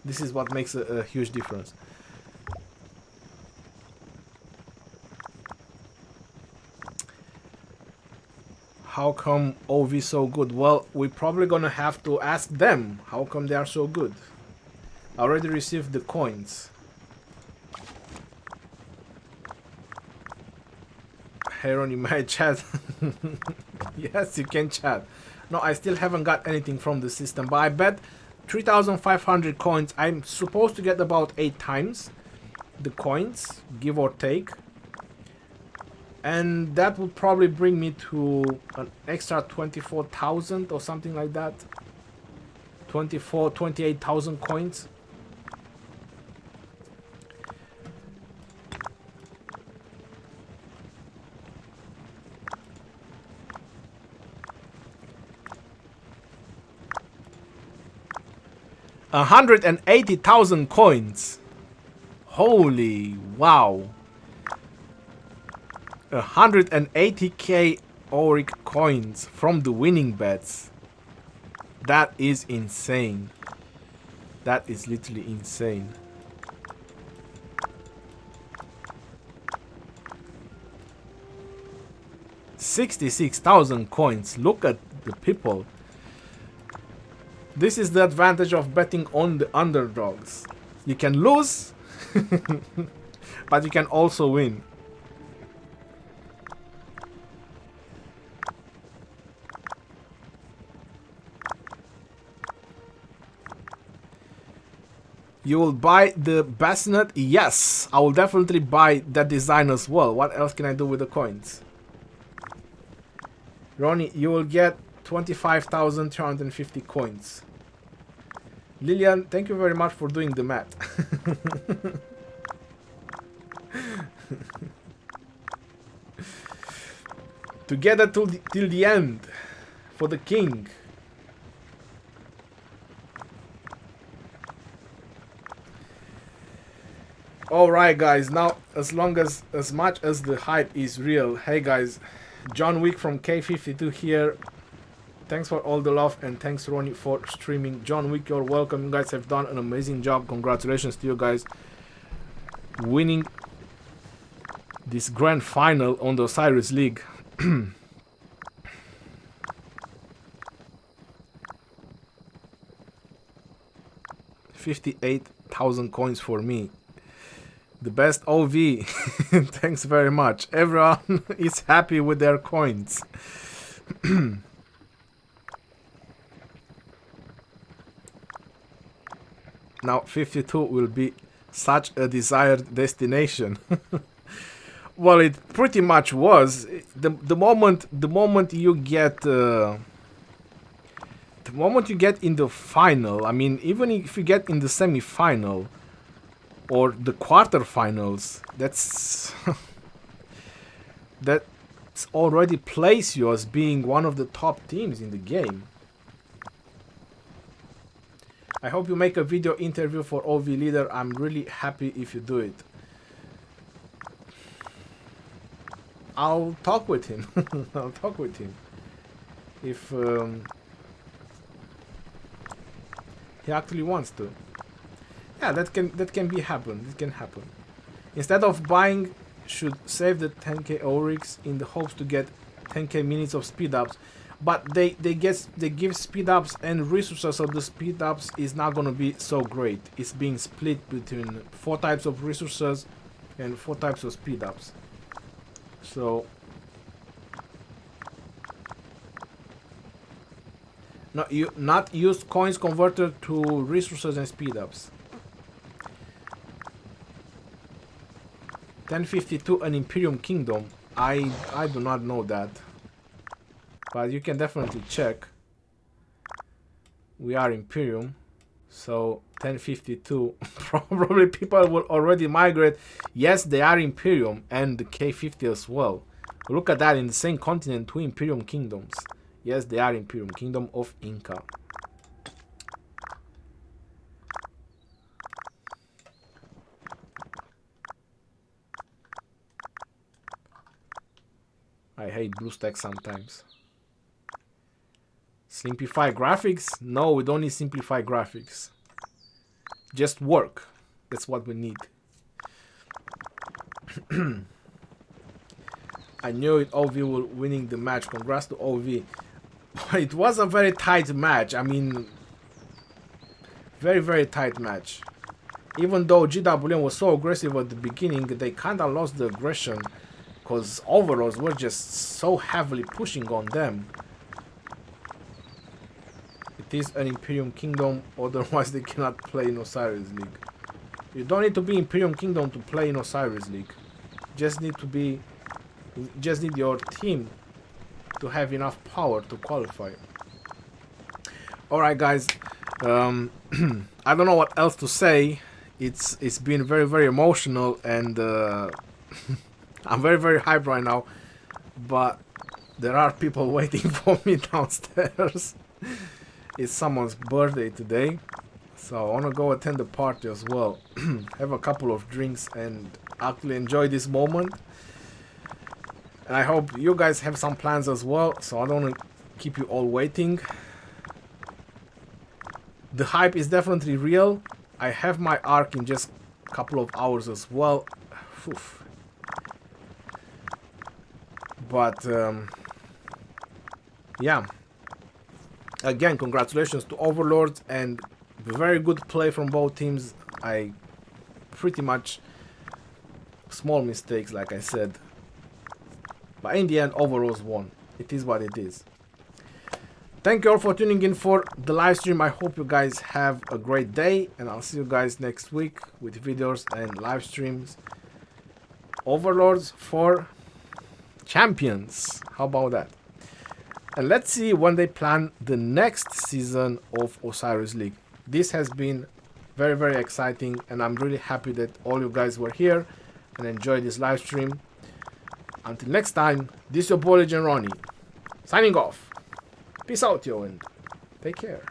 Speaker 1: This is what makes a huge difference. How come OV so good? Well, we're probably gonna have to ask them how come they are so good. I already received the coins. Hey Ron, you might chat. Yes, you can chat. No, I still haven't got anything from the system, but I bet 3,500 coins. I'm supposed to get about 8 times the coins, give or take. And that would probably bring me to an extra 24,000 or something like that. 28,000 coins. $180,000 coins. Holy wow. 180k Auric coins from the winning bets. That is insane. That is literally insane. $66,000 coins. Look at the people. This is the advantage of betting on the underdogs. You can lose, but you can also win. You will buy the bassinet? Yes, I will definitely buy that design as well. What else can I do with the coins? Ronnie, you will get 25,250 coins. Lillian, thank you very much for doing the math. Together till the end for the king. Alright guys, now as much as the hype is real, hey guys, John Wick from K52 here. Thanks for all the love and thanks Ronnie for streaming. John Wick, you're welcome. You guys have done an amazing job. Congratulations to you guys winning this grand final on the OSIRIS League. 58,000 coins for me. The best OV. Thanks very much. Everyone is happy with their coins. Now 52 will be such a desired destination. Well, it pretty much was. The moment you get in the final, I mean, even if you get in the semi-final or the quarterfinals, that's that's already place you as being one of the top teams in the game. I hope you make a video interview for OV Leader. I'm really happy if you do it. I'll talk with him. I'll talk with him. If he actually wants to. Yeah, that can be happen. It can happen. Instead of buying, should save the 10k Oryx in the hopes to get 10k minutes of speed ups. But they give speed ups and resources, so the speed ups is not gonna be so great. It's being split between 4 types of resources and 4 types of speed ups. So not use coins converted to resources and speed ups. 1052 an Imperium Kingdom. I do not know that. But you can definitely check. We are Imperium. So 1052. Probably people will already migrate. Yes, they are Imperium and the K50 as well. Look at that, in the same continent, 2 Imperium kingdoms. Yes, they are Imperium. Kingdom of Inca. I hate BlueStack sometimes. Simplify graphics? No, we don't need simplify graphics. just work. That's what we need. I knew it. OV will winning the match. Congrats to OV. It was a very tight match. I mean, very, very tight match. Even though JWM was so aggressive at the beginning, they kind of lost the aggression because overlords were just so heavily pushing on them. It is an Imperium Kingdom, otherwise they cannot play in OSIRIS League. You don't need to be Imperium Kingdom to play in OSIRIS League. Just need your team to have enough power to qualify. Alright guys, I don't know what else to say. It's been very, very emotional, and I'm very, very hyped right now, but there are people waiting for me downstairs. It's someone's birthday today, so I want to go attend the party as well. Have a couple of drinks and actually enjoy this moment. And I hope you guys have some plans as well, so I don't want to keep you all waiting. The hype is definitely real. I have my arc in just a couple of hours as well. Oof. But yeah, again, congratulations to Overlords, and very good play from both teams. I pretty much small mistakes, like I said, but in the end Overlords won. It is what it is. Thank you all for tuning in for the live stream. I hope you guys have a great day, and I'll see you guys next week with videos and live streams. Overlords for champions. How about that? And let's see when they plan the next season of OSIRIS League. This has been very, very exciting, and I'm really happy that all you guys were here and enjoyed this live stream. Until next time, this is your boy Legend Ronnie, signing off. Peace out, yo, and take care.